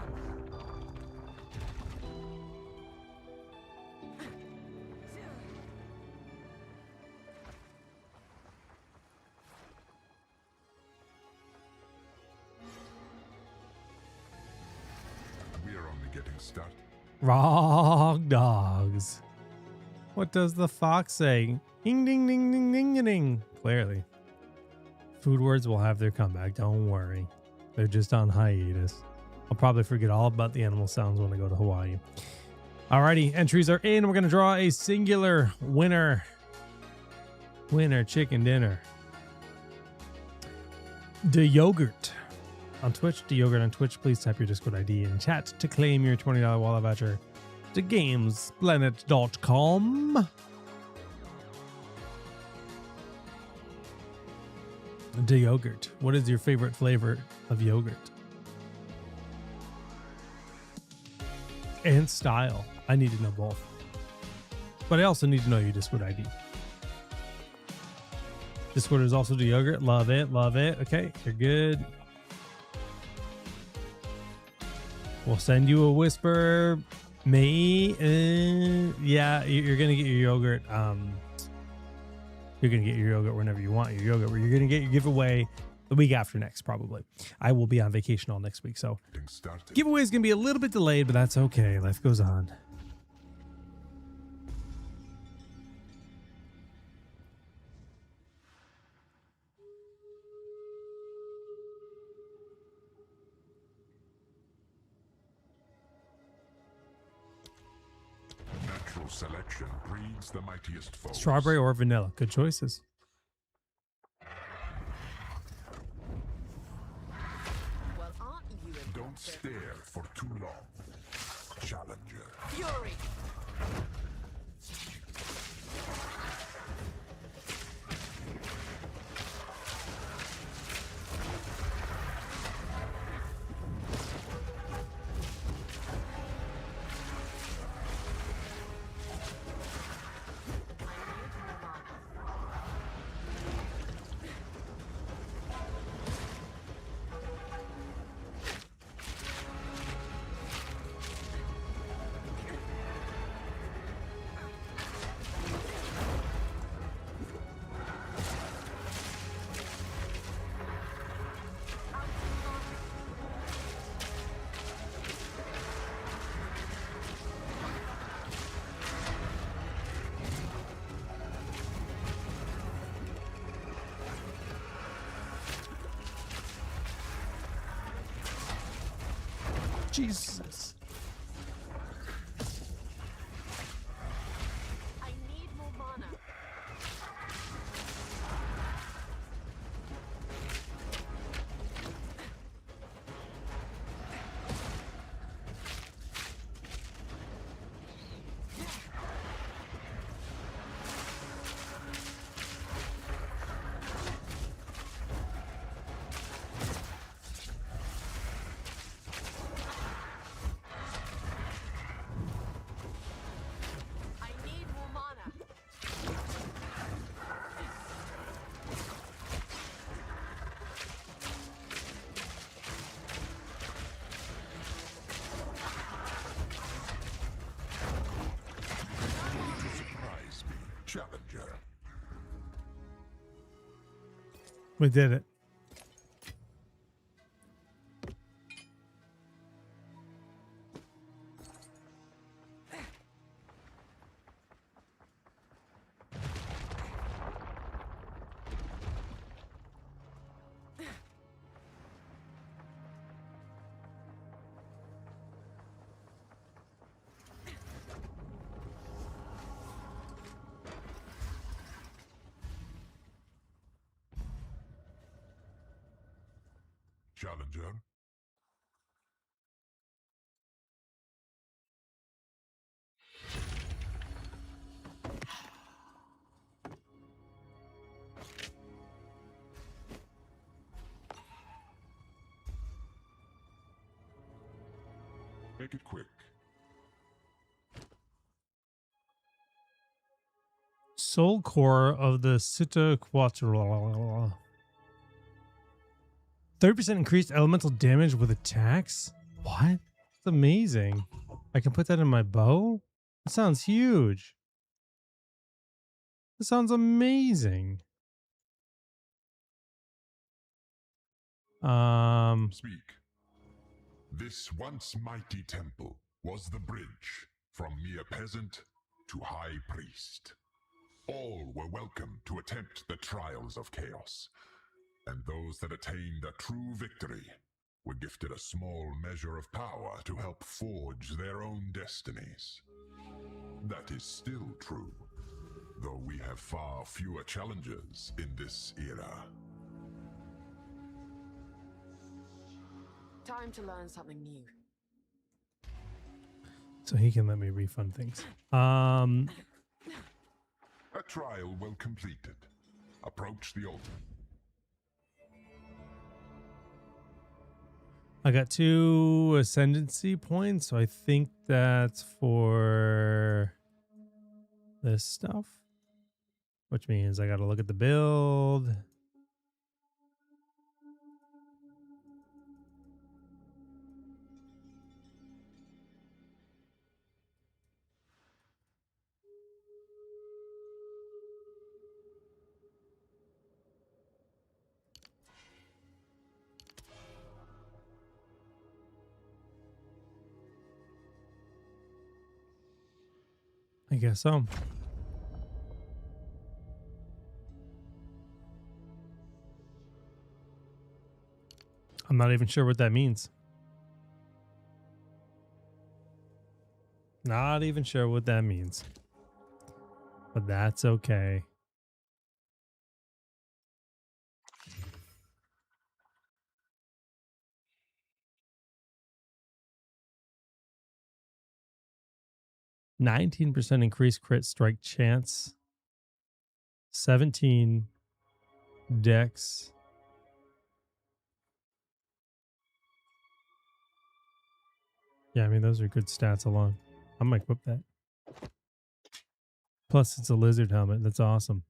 We are only getting started. ROG dogs. What does the fox say? Ding ding ding ding ding ding ding. Clearly. Food words will have their comeback. Don't worry. They're just on hiatus. I'll probably forget all about the animal sounds when I go to Hawaii. Alrighty, entries are in. We're gonna draw a singular winner. Winner chicken dinner. The yogurt. On Twitch, the yogurt on Twitch, please type your Discord ID in chat to claim your $20 wallet voucher to gamesplanet.com. The yogurt. What is your favorite flavor of yogurt? And style. I need to know both. But I also need to know your Discord ID. Discord is also the yogurt. Love it. Love it. Okay, you're good. We'll send you a whisper. Yeah, you're gonna get your yogurt. You're gonna get your yogurt whenever you want your yogurt. You're gonna get your giveaway the week after next, probably. I will be on vacation all next week, so giveaway is gonna be a little bit delayed, but that's okay. Life goes on. Selection breeds the mightiest foes. Strawberry or vanilla? Good choices. Well, aren't you Don't impressive? stare for too long, Challenger. Fury! Jesus. I need more mana. I need more mana. Surprise me, Challenger. We did it. Challenger. Make it quick. Soul core of the Sita Quattro. 30% increased elemental damage with attacks? What? That's amazing. I can put that in my bow? That sounds huge. That sounds amazing. Speak. This once mighty temple was the bridge from mere peasant to high priest. All were welcome to attempt the trials of chaos, and those that attained a true victory were gifted a small measure of power to help forge their own destinies. That is still true, though we have far fewer challengers in this era. Time to learn something new. So he can let me refund things. A trial well completed. Approach the altar. I got 2 ascendancy points, so I think that's for this stuff. Which means I got to look at the build. I guess so. I'm not even sure what that means. Not even sure what that means. but that's okay. %19 increased crit strike chance. 17 dex. Yeah, I mean, those are good stats alone. I might equip that. Plus, it's a lizard helmet. That's awesome.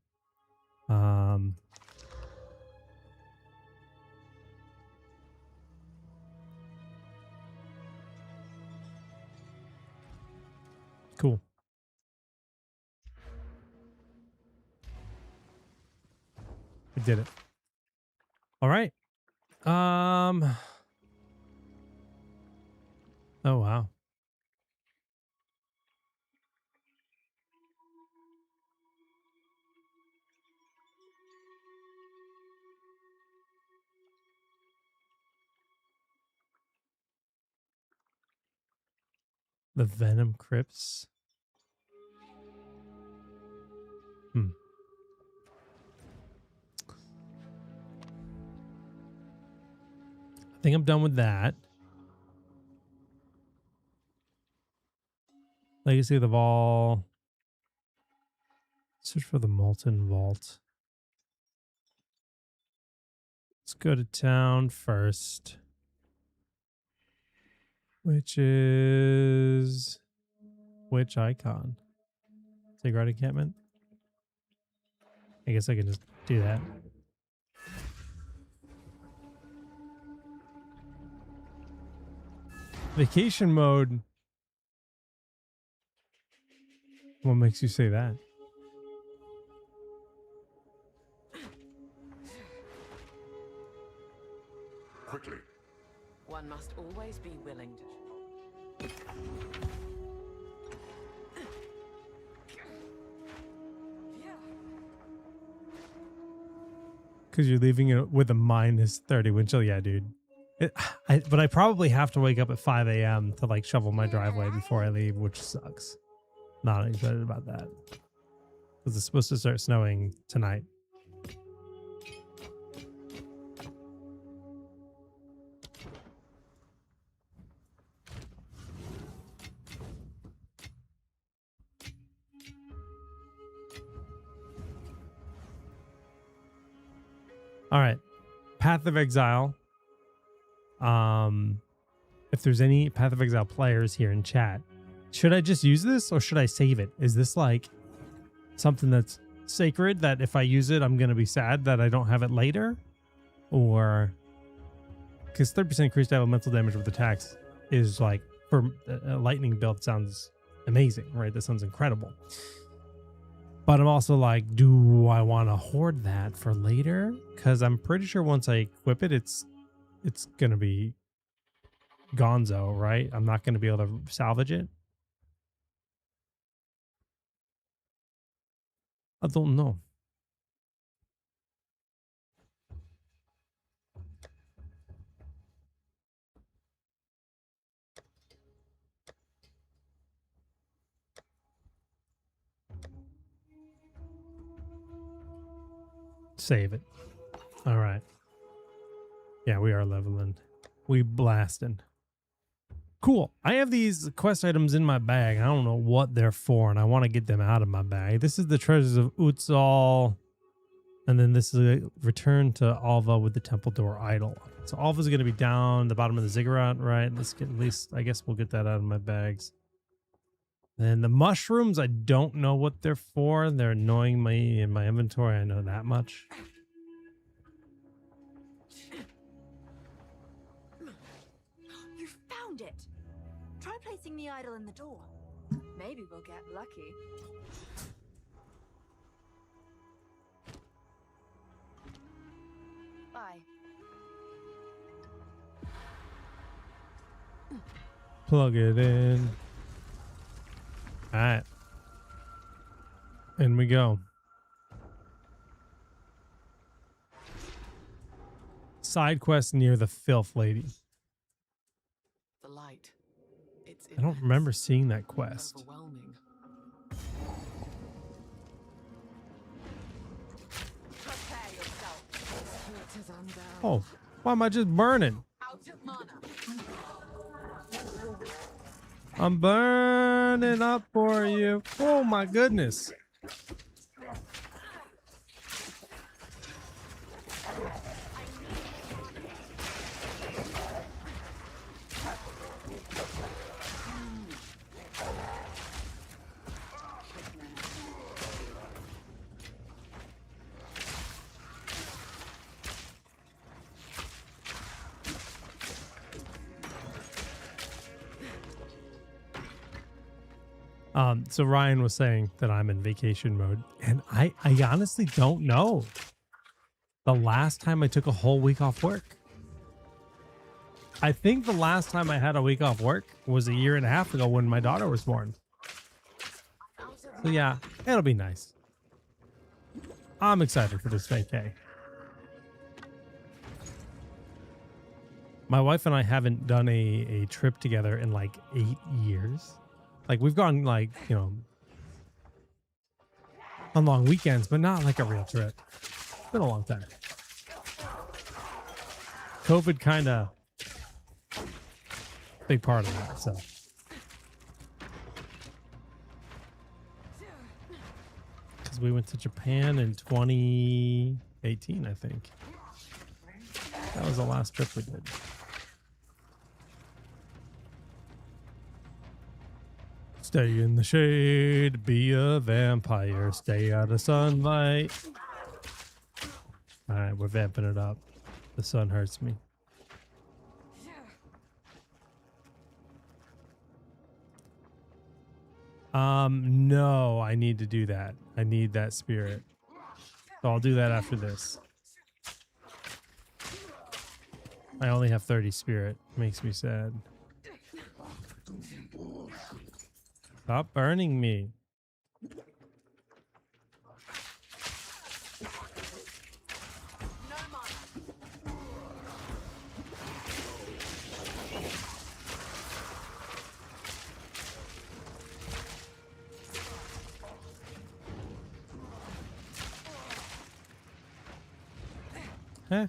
Cool. We did it. All right. Oh, wow. The Venom Crypts. I think I'm done with that. Legacy of the Vault. Search for the Molten Vault. Let's go to town first. Which is... which icon? Ziggurat encampment? I guess I can just do that. Vacation mode. What makes you say that? Quickly. One must always be willing to. Because you're leaving it with a -30 wind chill. Yeah, dude. But I probably have to wake up at 5 a.m. to like shovel my driveway before I leave, which sucks. Not excited about that. Because it's supposed to start snowing tonight. All right. Path of Exile. If there's any Path of Exile players here in chat, should I just use this or should I save it? Is this like something that's sacred that if I use it, I'm going to be sad that I don't have it later? Or because 30% increased elemental damage with attacks is like for a lightning build sounds amazing, right? That sounds incredible. But I'm also like, do I want to hoard that for later? Because I'm pretty sure once I equip it, it's going to be gonzo, right? I'm not going to be able to salvage it. I don't know. Save it. All right. Yeah, we are leveling. We blasting. Cool. I have these quest items in my bag. I don't know what they're for, and I want to get them out of my bag. This is the treasures of Utsal. And then this is a return to Alva with the temple door idol. So Alva's going to be down the bottom of the ziggurat, right? Let's get at least, I guess we'll get that out of my bags. Then the mushrooms, I don't know what they're for. They're annoying me in my inventory. I know that much. You found it. Try placing the idol in the door. Maybe we'll get lucky. Bye. Plug it in. All right. In we go. Side quest near the Filth Lady. The light. It's I don't immense, remember seeing that quest. overwhelming. Oh, why am I just burning? Out of mana. I'm burning up for you. Oh my goodness. So Ryan was saying that I'm in vacation mode, and I honestly don't know the last time I took a whole week off work. I think the last time I had a week off work was a year and a half ago when my daughter was born. So yeah, it'll be nice. I'm excited for this vacay. My wife and I haven't done a trip together in like 8 years. Like we've gone like, you know, on long weekends, but not like a real trip. It's been a long time. COVID kind of big part of that, so. Because we went to Japan in 2018, I think. That was the last trip we did. Stay in the shade, be a vampire, stay out of sunlight. All right, we're vamping it up. The sun hurts me. No, I need to do that. I need that spirit. So I'll do that after this. I only have 30 spirit. Makes me sad. Stop burning me. No mana. Huh?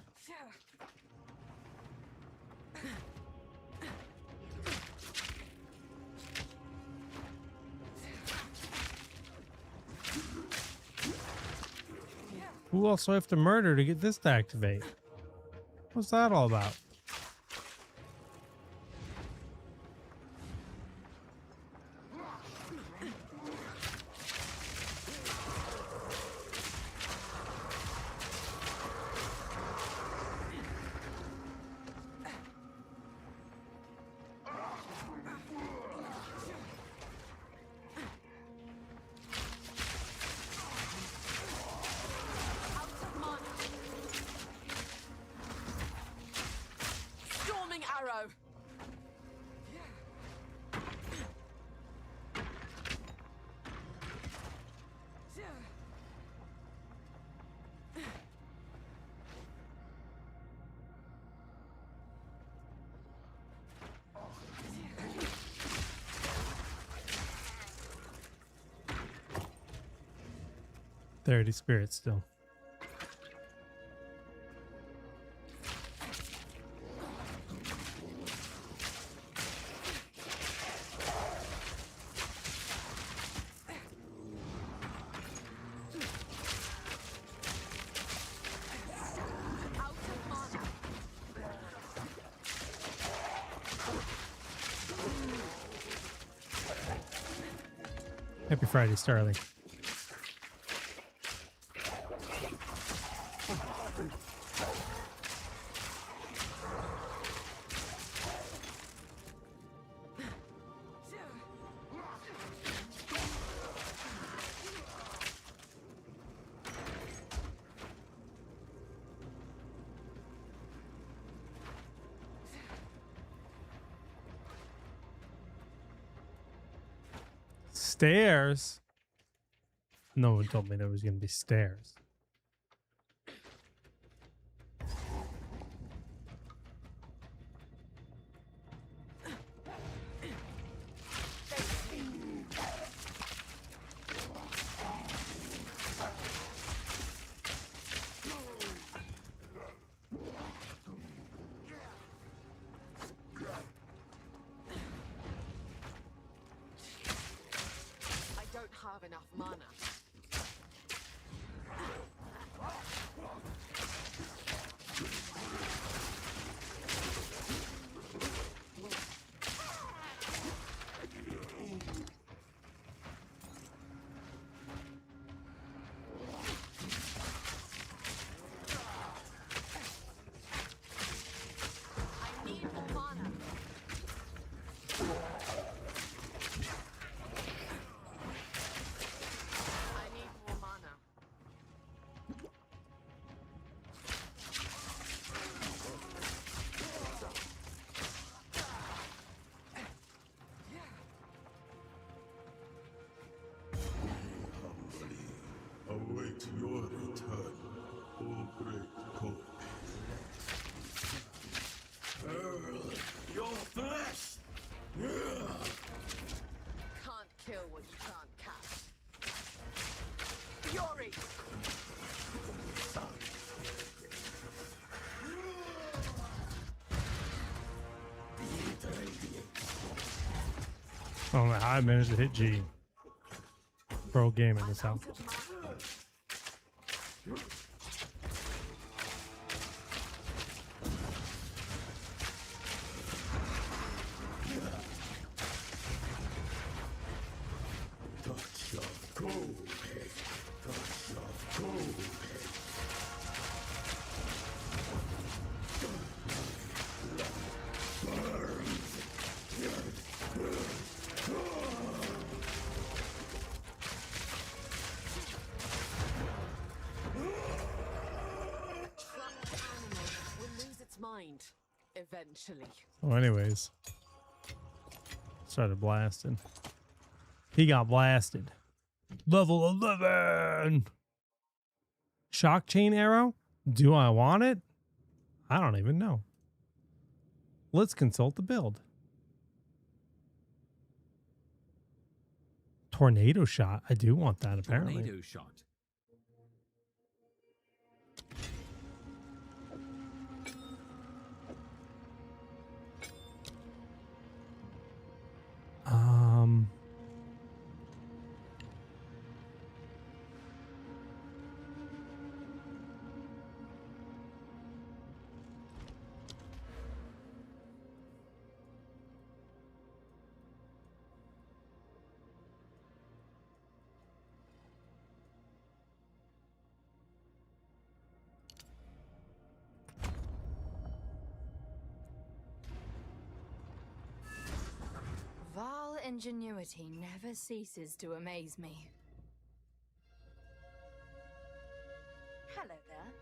Who else do I have to murder to get this to activate? What's that all about? Storming arrow. Thirty spirits still. Out of mana. Happy Friday, Starling. Stairs? No one told me there was going to be stairs. I don't know how I managed to hit G. Pro game in this house. Mind eventually. Oh, anyways, started blasting. He got blasted. Level 11. Shock chain arrow. Do I want it? I don't even know. Let's consult the build. Tornado shot. I do want that apparently. Tornado shot. Um. Val ingenuity never ceases to amaze me. Hello there.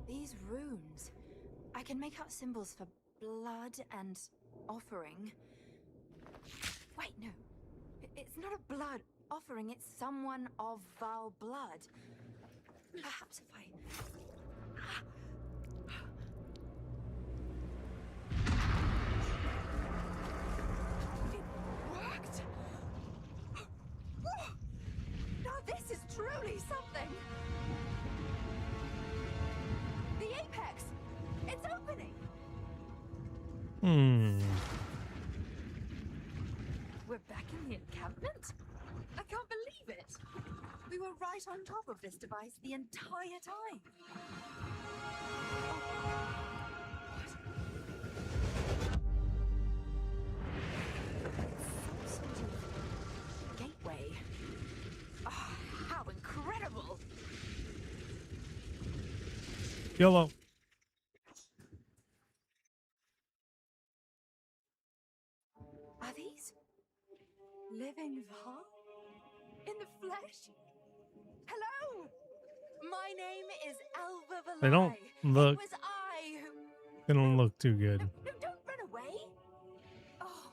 These runes. I can make out symbols for blood and offering. Wait, no. It's not a blood offering, it's someone of Val blood. Perhaps if I... Worked! Now this is truly something! The apex! It's opening! We're back in the encampment? I can't believe it! We were right on top of this device the entire time. Some sort of gateway. Oh, how incredible! YOLO. Are these living Val? In the flesh? Hello! My name is Alva Valai. They don't look. It was I who... They don't look too good. No, don't run away! Oh,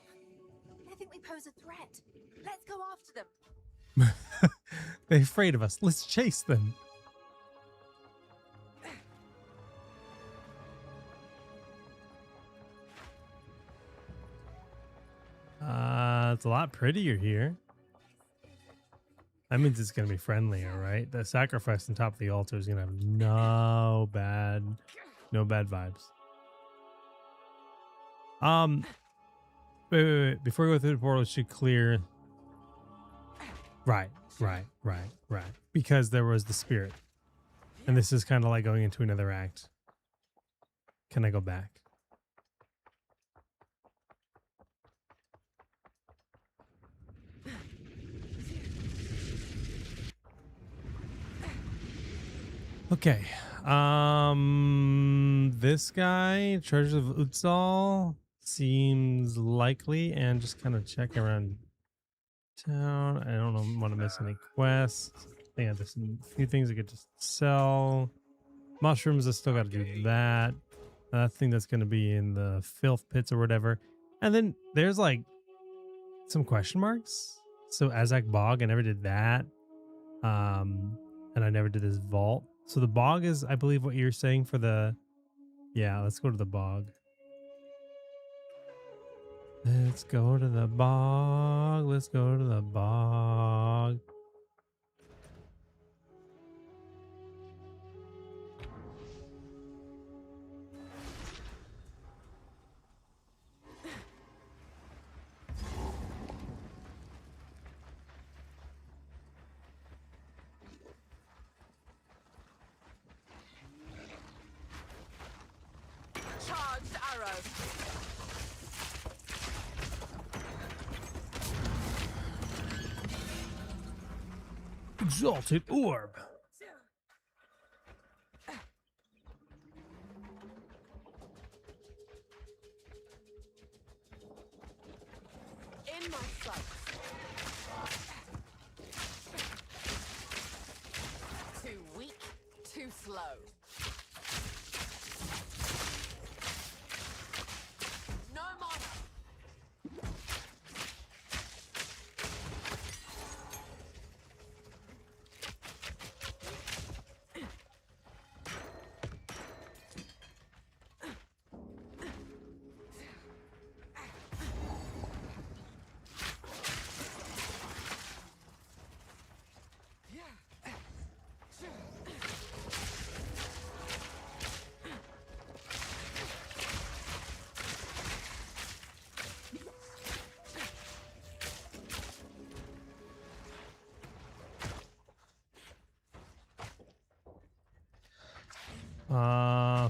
I think we pose a threat. Let's go after them. They're afraid of us. Let's chase them. It's a lot prettier here. That means it's gonna be friendlier, right? The sacrifice on top of the altar is gonna have no bad vibes. Wait. Before we go through the portal, it should clear. Right. Because there was the spirit. And this is kind of like going into another act. Can I go back? Okay. This guy, Treasures of Utsal, seems likely, and just kind of check around town. I don't want to miss any quests. Yeah, there's a few things I could just sell. Mushrooms, I still got to do that. I think that's going to be in the filth pits or whatever. And then there's like some question marks. So Azak Bog, I never did that. And I never did this vault. So the bog is, I believe, what you're saying for the... Yeah, let's go to the bog. Let's go to the bog. Let's go to the bog. Exalted orb. In my sights. Too weak, too slow. No mana.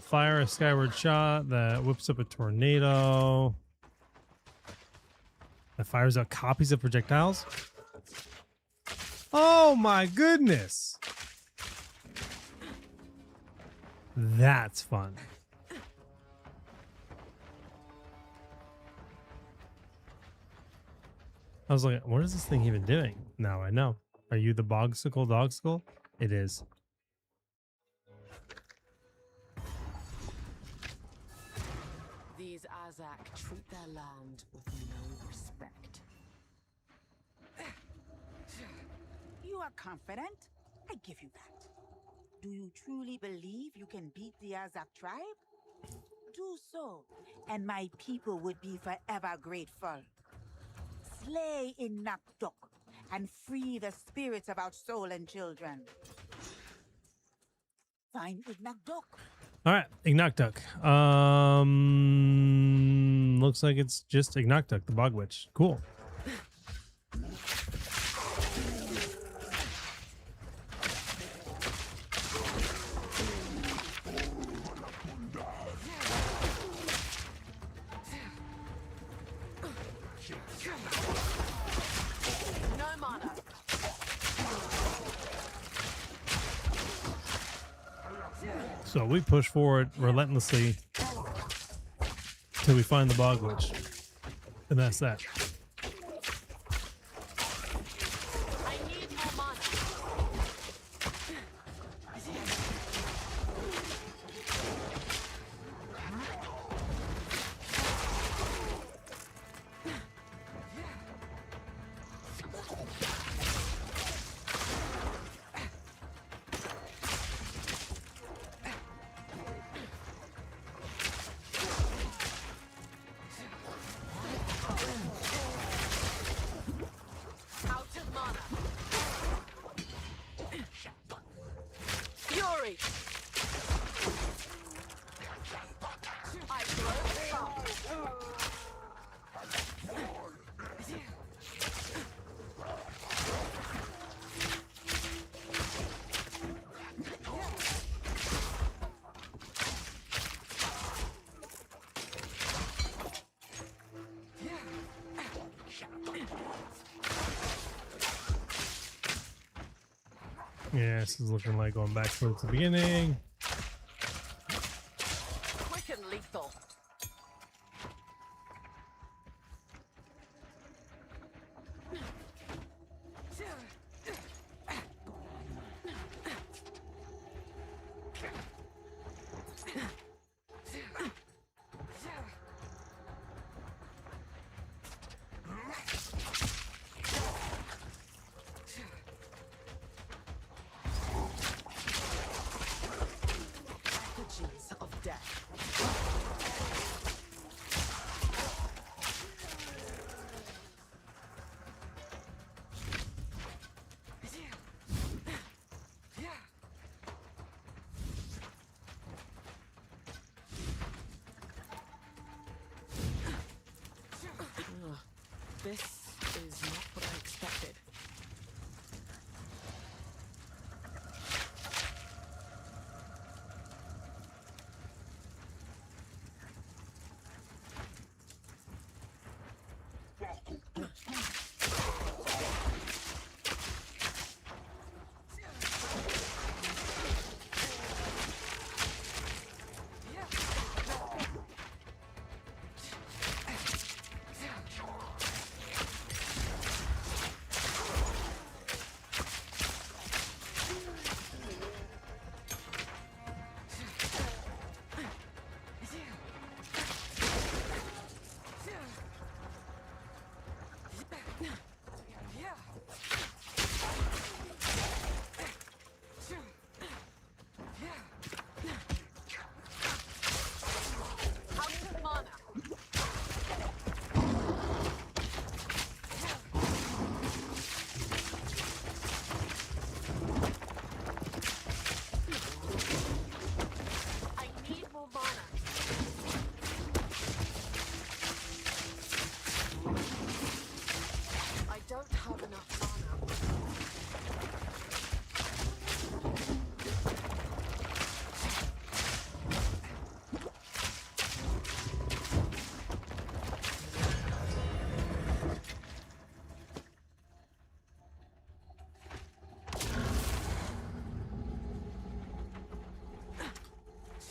Fire a skyward shot that whips up a tornado. That fires out copies of projectiles. Oh my goodness. That's fun. I was like, what is this thing even doing? Now I know. Are you the Bogsicle Dogsicle? It is. These Azak treat their land with no respect. You are confident? I give you that. Do you truly believe you can beat the Azak tribe? Do so, and my people would be forever grateful. Slay Inakdok and free the spirits of our stolen children. Find Inakdok. All right, Ignoktuk. Looks like it's just Ignoktuk, the Bog Witch. Cool. No mana. So we push forward relentlessly till we find the Bog Witch. And that's that. I need more mana. Out of mana. Fury. I broke up. Yeah, this is looking like going back towards the beginning. Quick and lethal.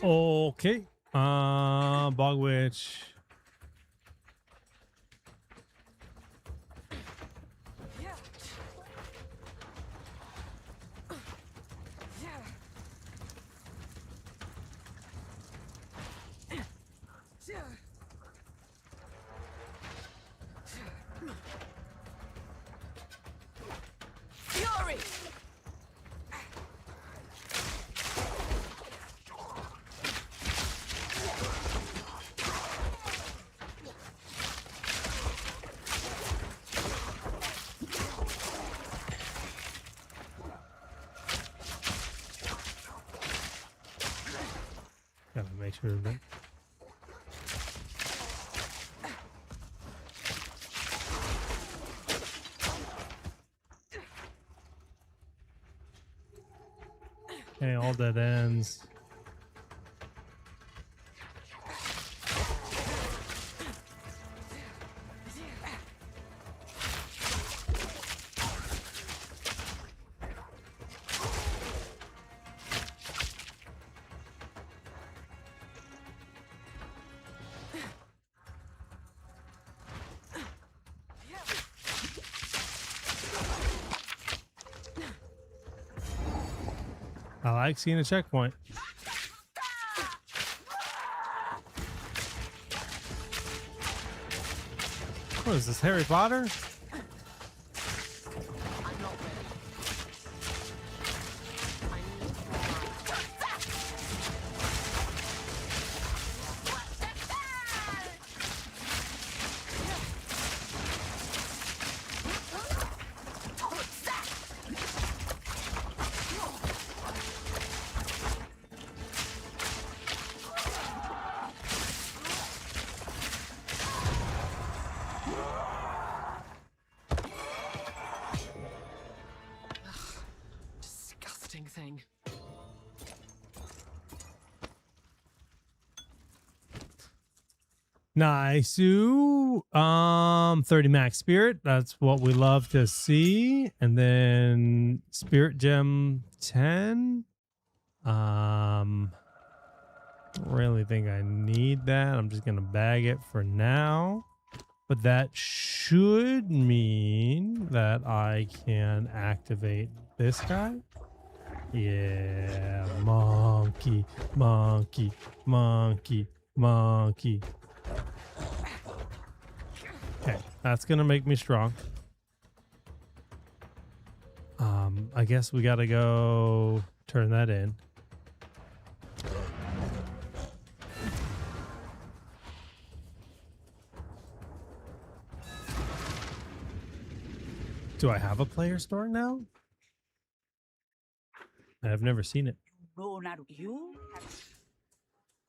Okay. Bog Witch. Fury! Gotta make sure that. Okay, all dead ends. I like seeing a checkpoint. What is this, Harry Potter? I'm not ready. I need disgusting thing. Nice. 30 max spirit. That's what we love to see. And then spirit gem 10. Don't really think I need that. I'm just gonna bag it for now. But that should mean that I can activate this guy. Yeah, monkey, monkey, monkey, monkey. Okay, that's gonna make me strong. I guess we gotta go turn that in. Do I have a player store now? I've never seen it. No, not you.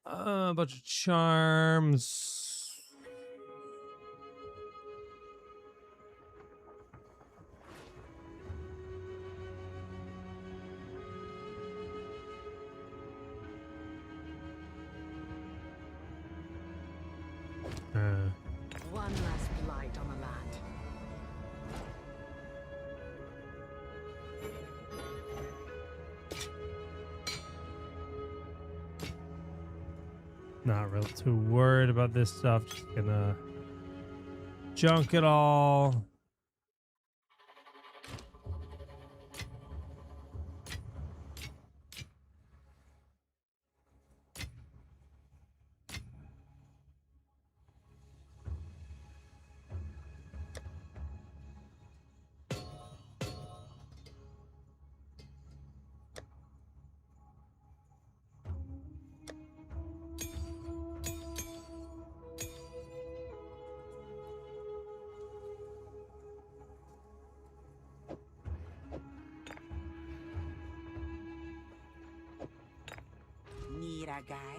A bunch of charms. One last blight on the land. Not real too worried about this stuff. Just gonna junk it all. Need a guy?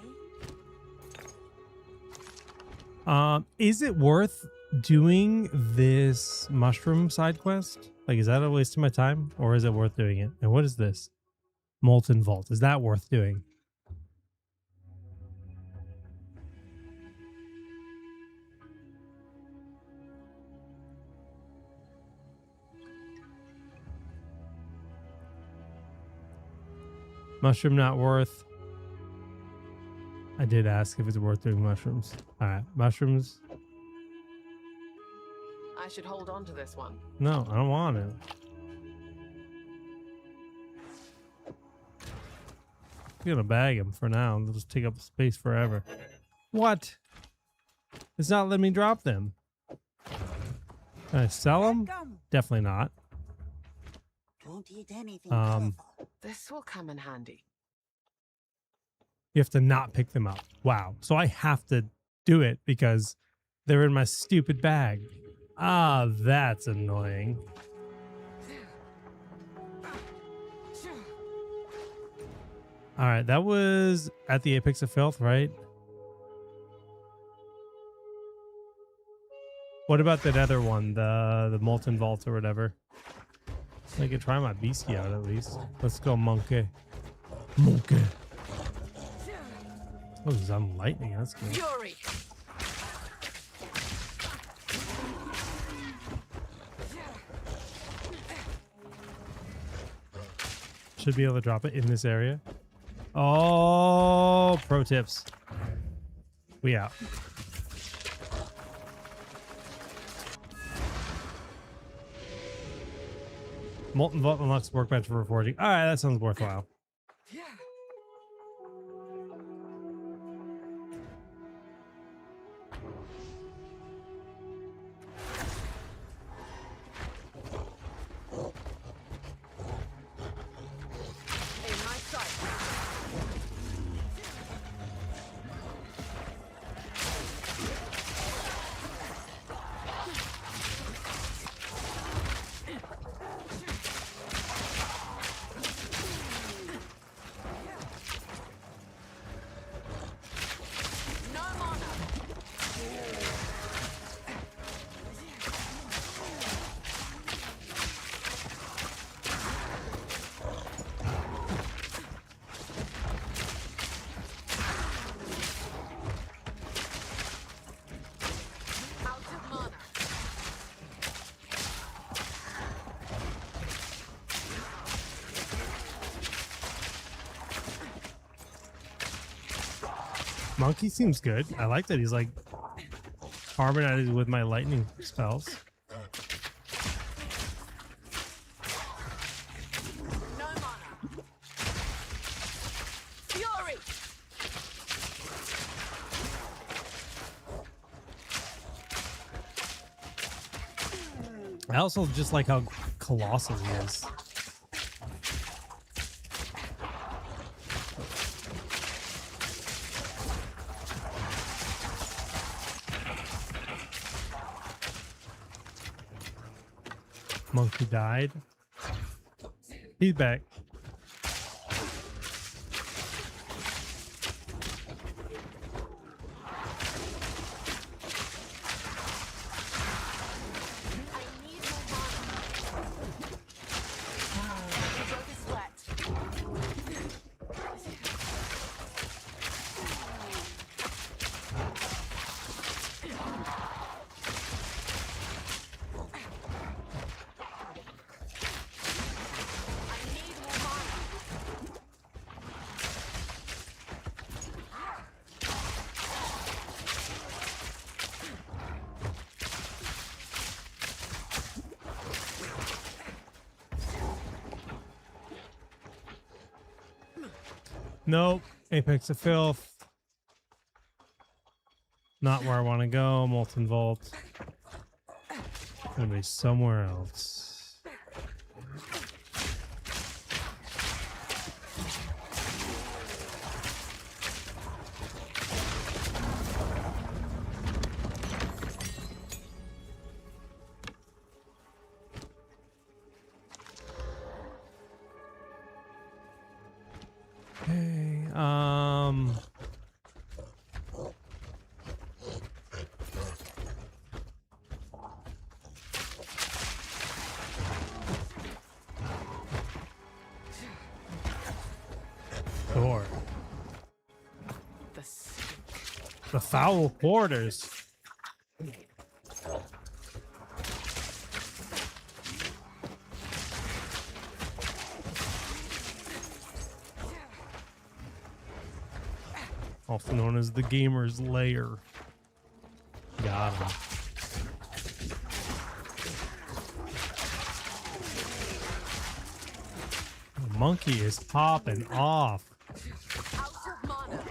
Is it worth doing this mushroom side quest? Like, is that a waste of my time, or is it worth doing it? And what is this? Molten Vault. Is that worth doing? Mushroom not worth. I did ask if it's worth doing mushrooms. All right, mushrooms. I should hold on to this one. No, I don't want it. I'm gonna bag them for now. They'll just take up space forever. What? It's not letting me drop them. Can I sell them? Come. Definitely not. Don't eat anything. Um, colorful. This will come in handy. You have to not pick them up. Wow. So I have to do it because they're in my stupid bag. Ah, that's annoying. All right, that was at the Apex of Filth, right? What about that other one, the Molten Vault or whatever? I could try my beastie out at least. Let's go, monkey. Monkey. Oh, he's on lightning. That's good. Fury! Should be able to drop it in this area. Oh, pro tips. We out. Molten Vault unlocks workbench for forging. All right, that sounds worthwhile. In my sight. No mana. Out of mana. Monkey seems good. I like that he's like harmonizing with my lightning spells. No mana. Fury! I also just like how colossal he is. Monkey died. He's back. I need more mana. Stroke is flat. I need more mana. Nope. Apex of Filth. Not where I want to go. Molten Vault. Gonna be somewhere else. Okay. Door. The stink. The foul quarters. also known as the gamer's lair. Got him. The monkey is popping off. Out of mana.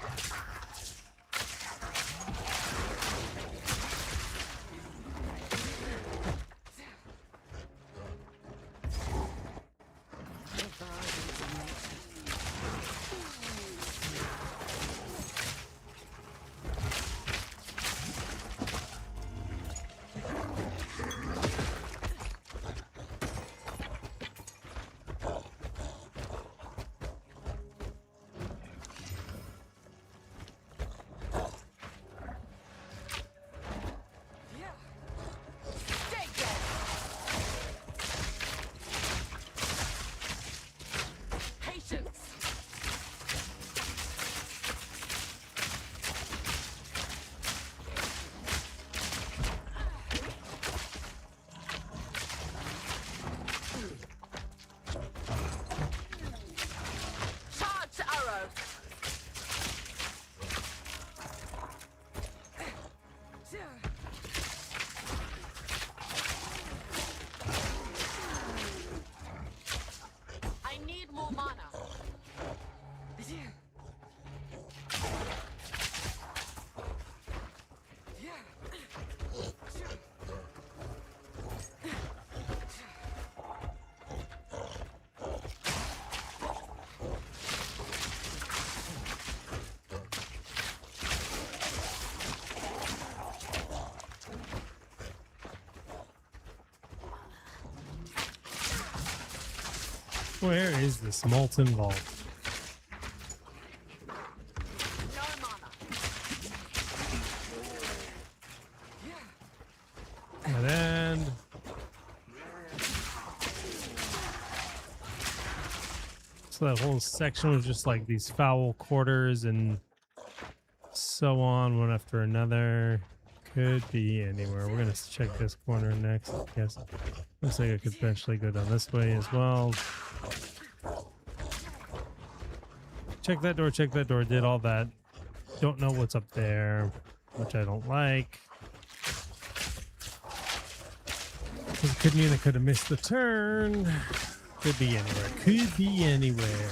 Where is this Molten Vault? No mana. Dead end. So that whole section was just like these foul quarters and so on, one after another. Could be anywhere. We're gonna check this corner next. Yes. Looks like I could potentially go down this way as well. Check that door, check that door. Did all that. Don't know what's up there, which I don't like. It could mean I could have missed the turn. Could be anywhere. Could be anywhere.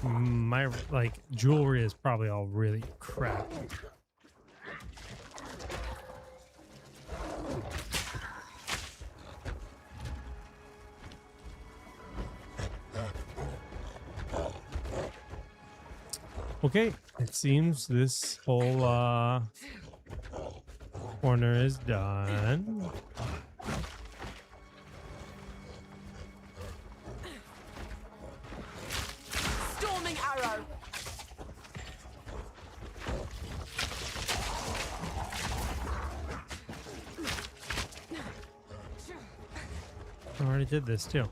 My like jewelry is probably all really crap. Okay, it seems this whole corner is done. Storming arrow. I already did this too.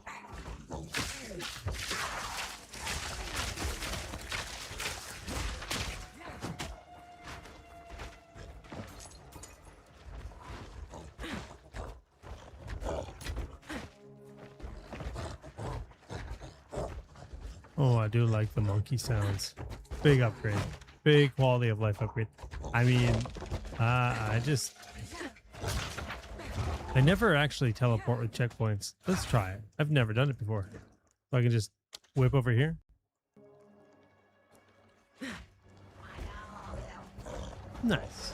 Oh, I do like the monkey sounds. Big upgrade. Big quality of life upgrade. I mean, I never actually teleport with checkpoints. Let's try it. I've never done it before. So I can just whip over here. Nice.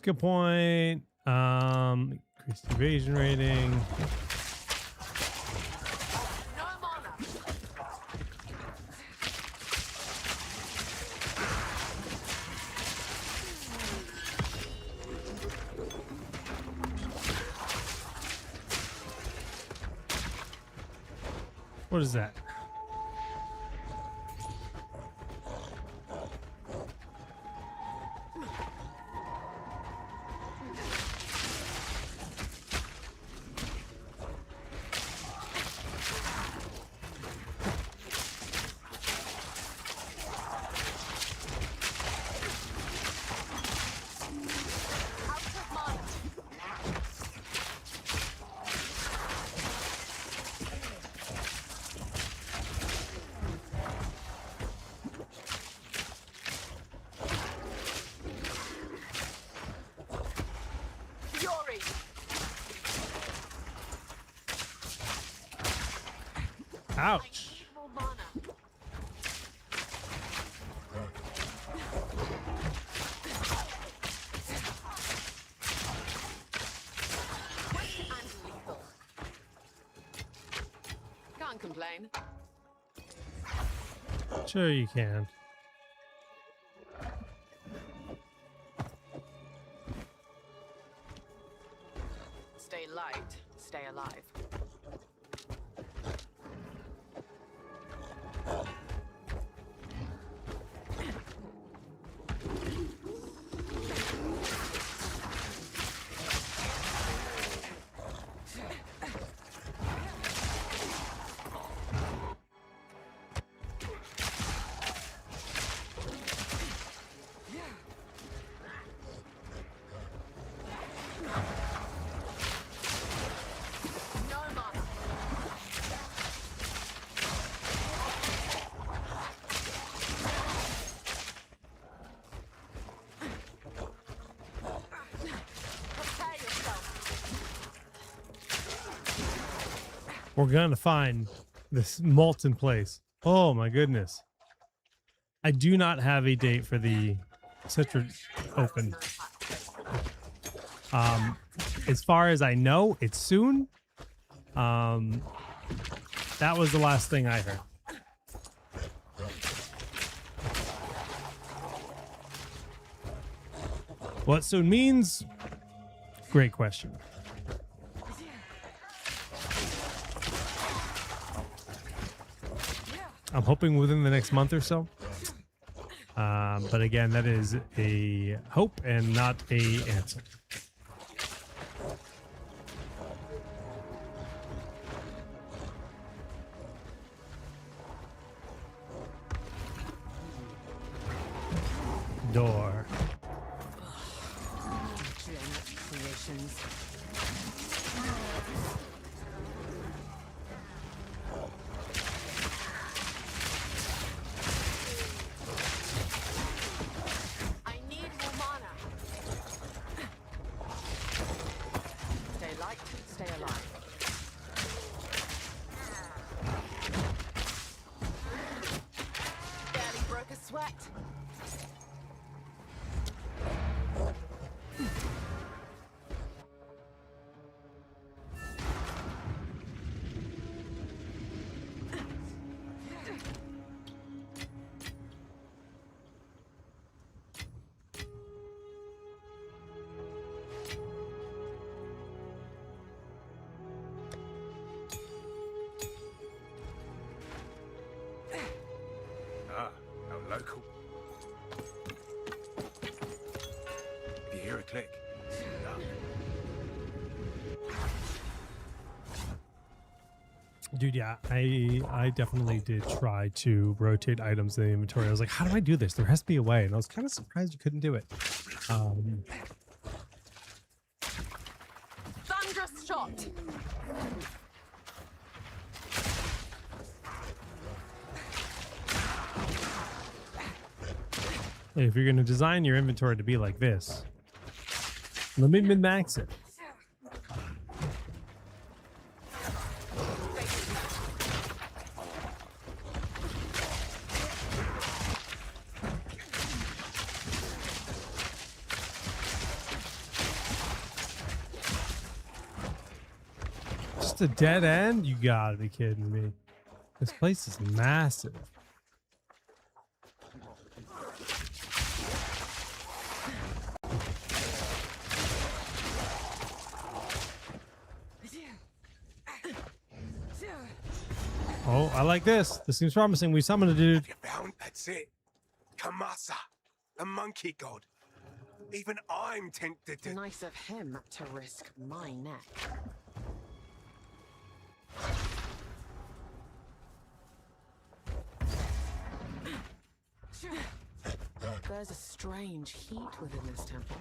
skill point. Increased evasion rating. No mana. What is that? Out of mana. Fury. Ouch. Need more mana. Quick and lethal. Can't complain. Sure you can. Stay light, stay alive. No mana. Prepare yourself. We're gonna find this molten place. Oh my goodness. I do not have a date for the Citra Open. As far as I know, it's soon. That was the last thing I heard. What soon means? Great question. I'm hoping within the next month or so. But again, that is a hope and not a answer. Door. Creations. I need more mana. Stay light, stay alive. Barely broke a sweat. Ah, how local. If you hear a click, done. Dude, yeah, I definitely did try to rotate items in the inventory. I was like, how do I do this? There has to be a way. And I was kind of surprised you couldn't do it. Thunderous shot. If you're going to design your inventory to be like this, let me min-max it. It's a dead end? You gotta be kidding me. This place is massive. Oh, I like this. This seems promising. We summoned a dude. Have you found? That's it. Kamasa, the monkey god. Even I'm tempted to. Nice of him to risk my neck. There's a strange heat within this temple.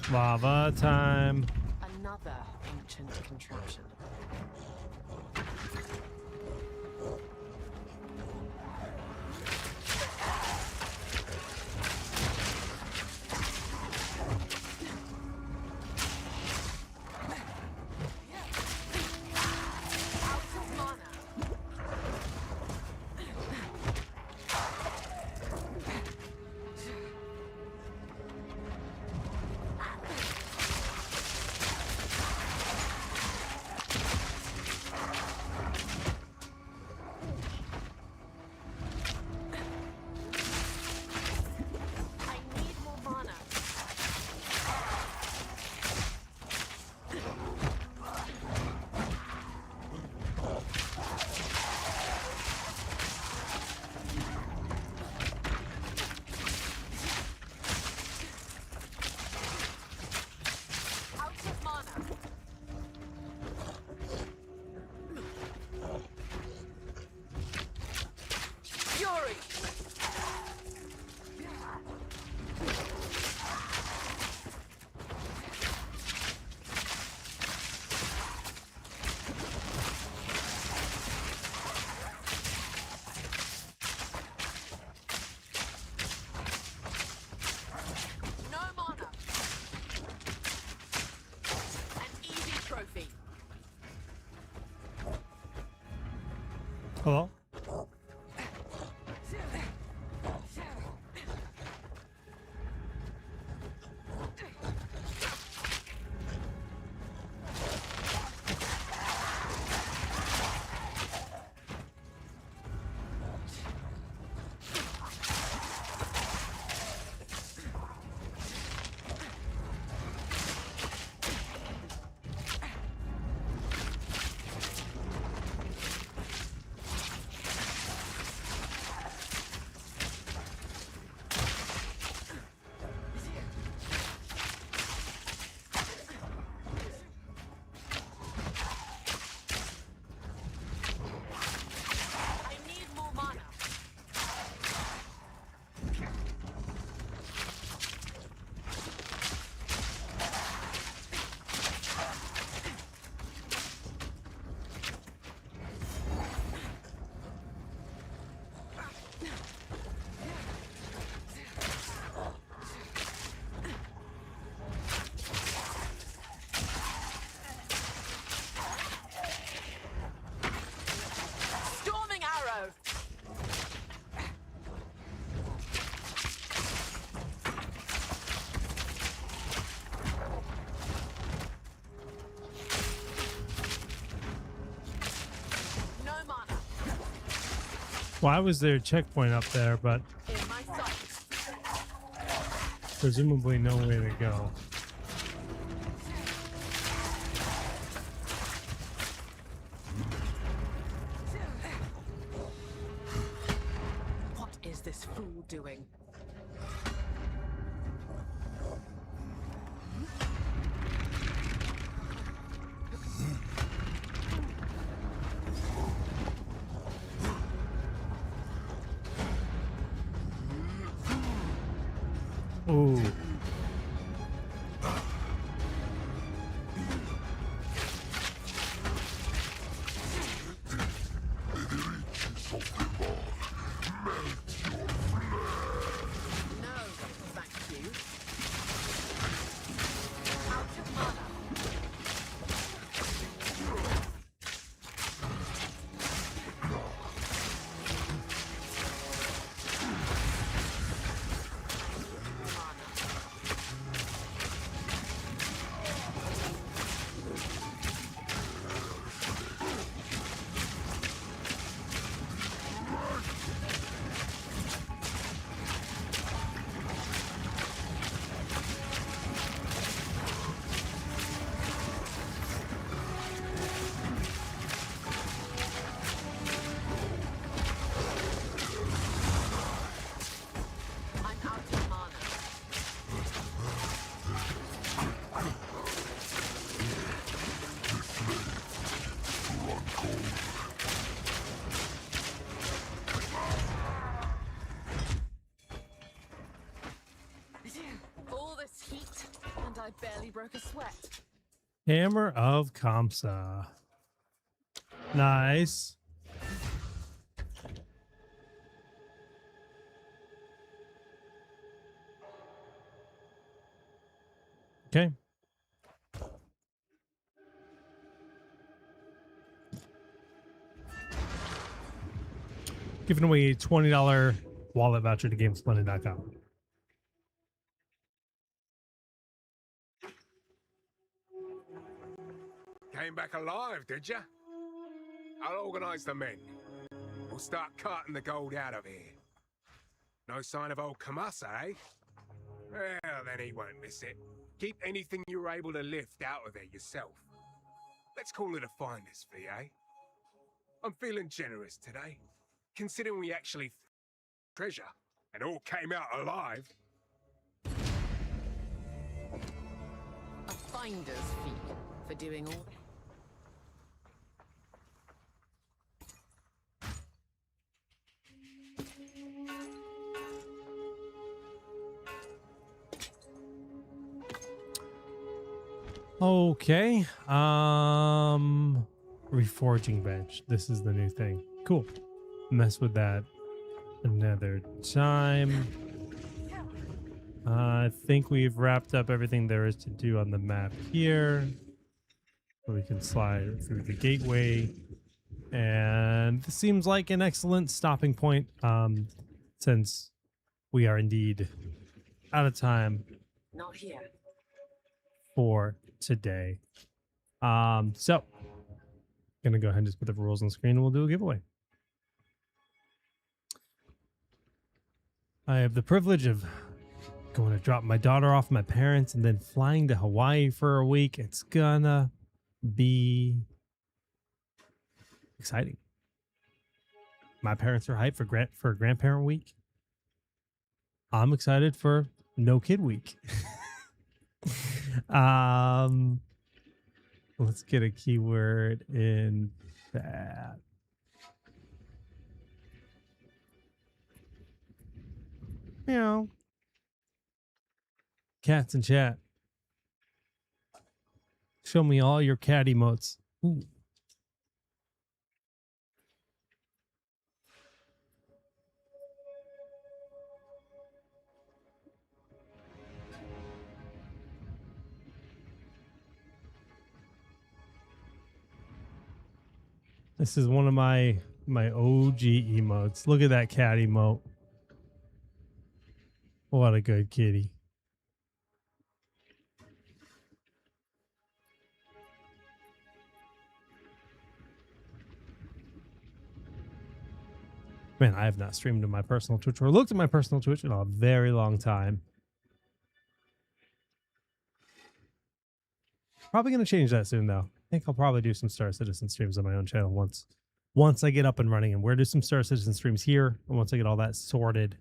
Lava time. Another ancient contraption. Hello? Why was there a checkpoint up there, but presumably no way to go? What is this fool doing? Ooh. I barely broke a sweat. Hammer of Kamsa. Nice. Okay. Giving away a $20 wallet voucher to GameSplendid.com. Came back alive, did ya? I'll organize the men. We'll start carting the gold out of here. No sign of old Kamasa, eh? Well, then he won't miss it. Keep anything you're able to lift out of there yourself. Let's call it a finder's fee, eh? I'm feeling generous today, considering we actually treasure and all came out alive. A finder's fee for doing all. Okay. Reforging bench. This is the new thing. Cool. Mess with that another time. I think we've wrapped up everything there is to do on the map here. We can slide through the gateway. And this seems like an excellent stopping point, since we are indeed out of time Not here. for today. So gonna go ahead and just put the rules on the screen and we'll do a giveaway. I have the privilege of going to drop my daughter off my parents and then flying to Hawaii for a week. It's gonna be exciting. My parents are hyped for grandparent week. I'm excited for no kid week. Let's get a keyword in that. Meow. Cats in chat. Show me all your cat emotes. Ooh. This is one of my OG emotes. Look at that cat emote. What a good kitty. Man, I have not streamed to my personal Twitch or looked at my personal Twitch in a very long time. Probably going to change that soon, though. I think I'll probably do some Star Citizen streams on my own channel once I get up and running. And we're do some Star Citizen streams here. And once I get all that sorted,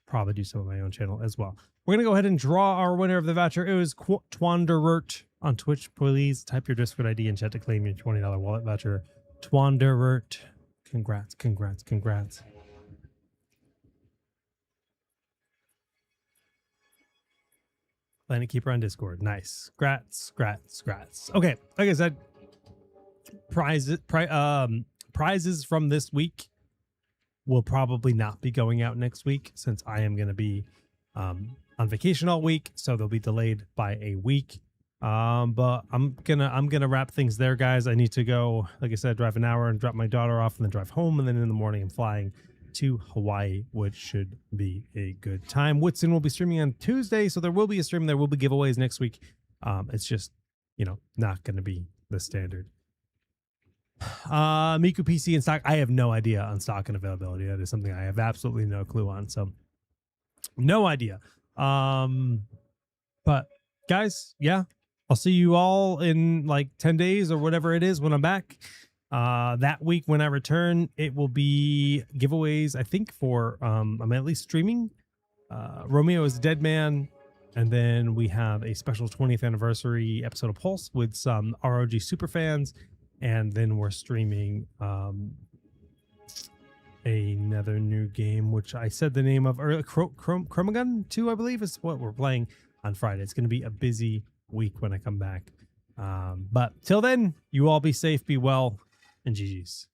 probably do some of my own channel as well. We're going to go ahead and draw our winner of the voucher. It was Twanderert on Twitch. Please type your Discord ID in chat to claim your $20 wallet voucher. Twanderert. Congrats, congrats, congrats. Planet Keeper on Discord. Nice. Scrats, scrats, scrats. Okay, like I said, prizes from this week will probably not be going out next week since I am going to be on vacation all week, so they'll be delayed by a week. But I'm gonna wrap things there, guys. I need to go, like I said, drive an hour and drop my daughter off and then drive home, and then in the morning I'm flying to Hawaii, which should be a good time. Whitson will be streaming on Tuesday, so there will be a stream. There will be giveaways next week. It's just, not going to be the standard. Miku PC in stock. I have no idea on stock and availability. That is something I have absolutely no clue on. So no idea. But guys, yeah, I'll see you all in like 10 days or whatever it is when I'm back. That week when I return, it will be giveaways, I think, for I'm at least streaming Romeo is Dead Man, and then we have a special 20th anniversary episode of Pulse with some ROG super fans, and then we're streaming another new game, which I said the name of earlier, Chromagun 2, I believe, is what we're playing. on Friday. It's going to be a busy week when I come back. But till then, you all be safe, be well, and GG's.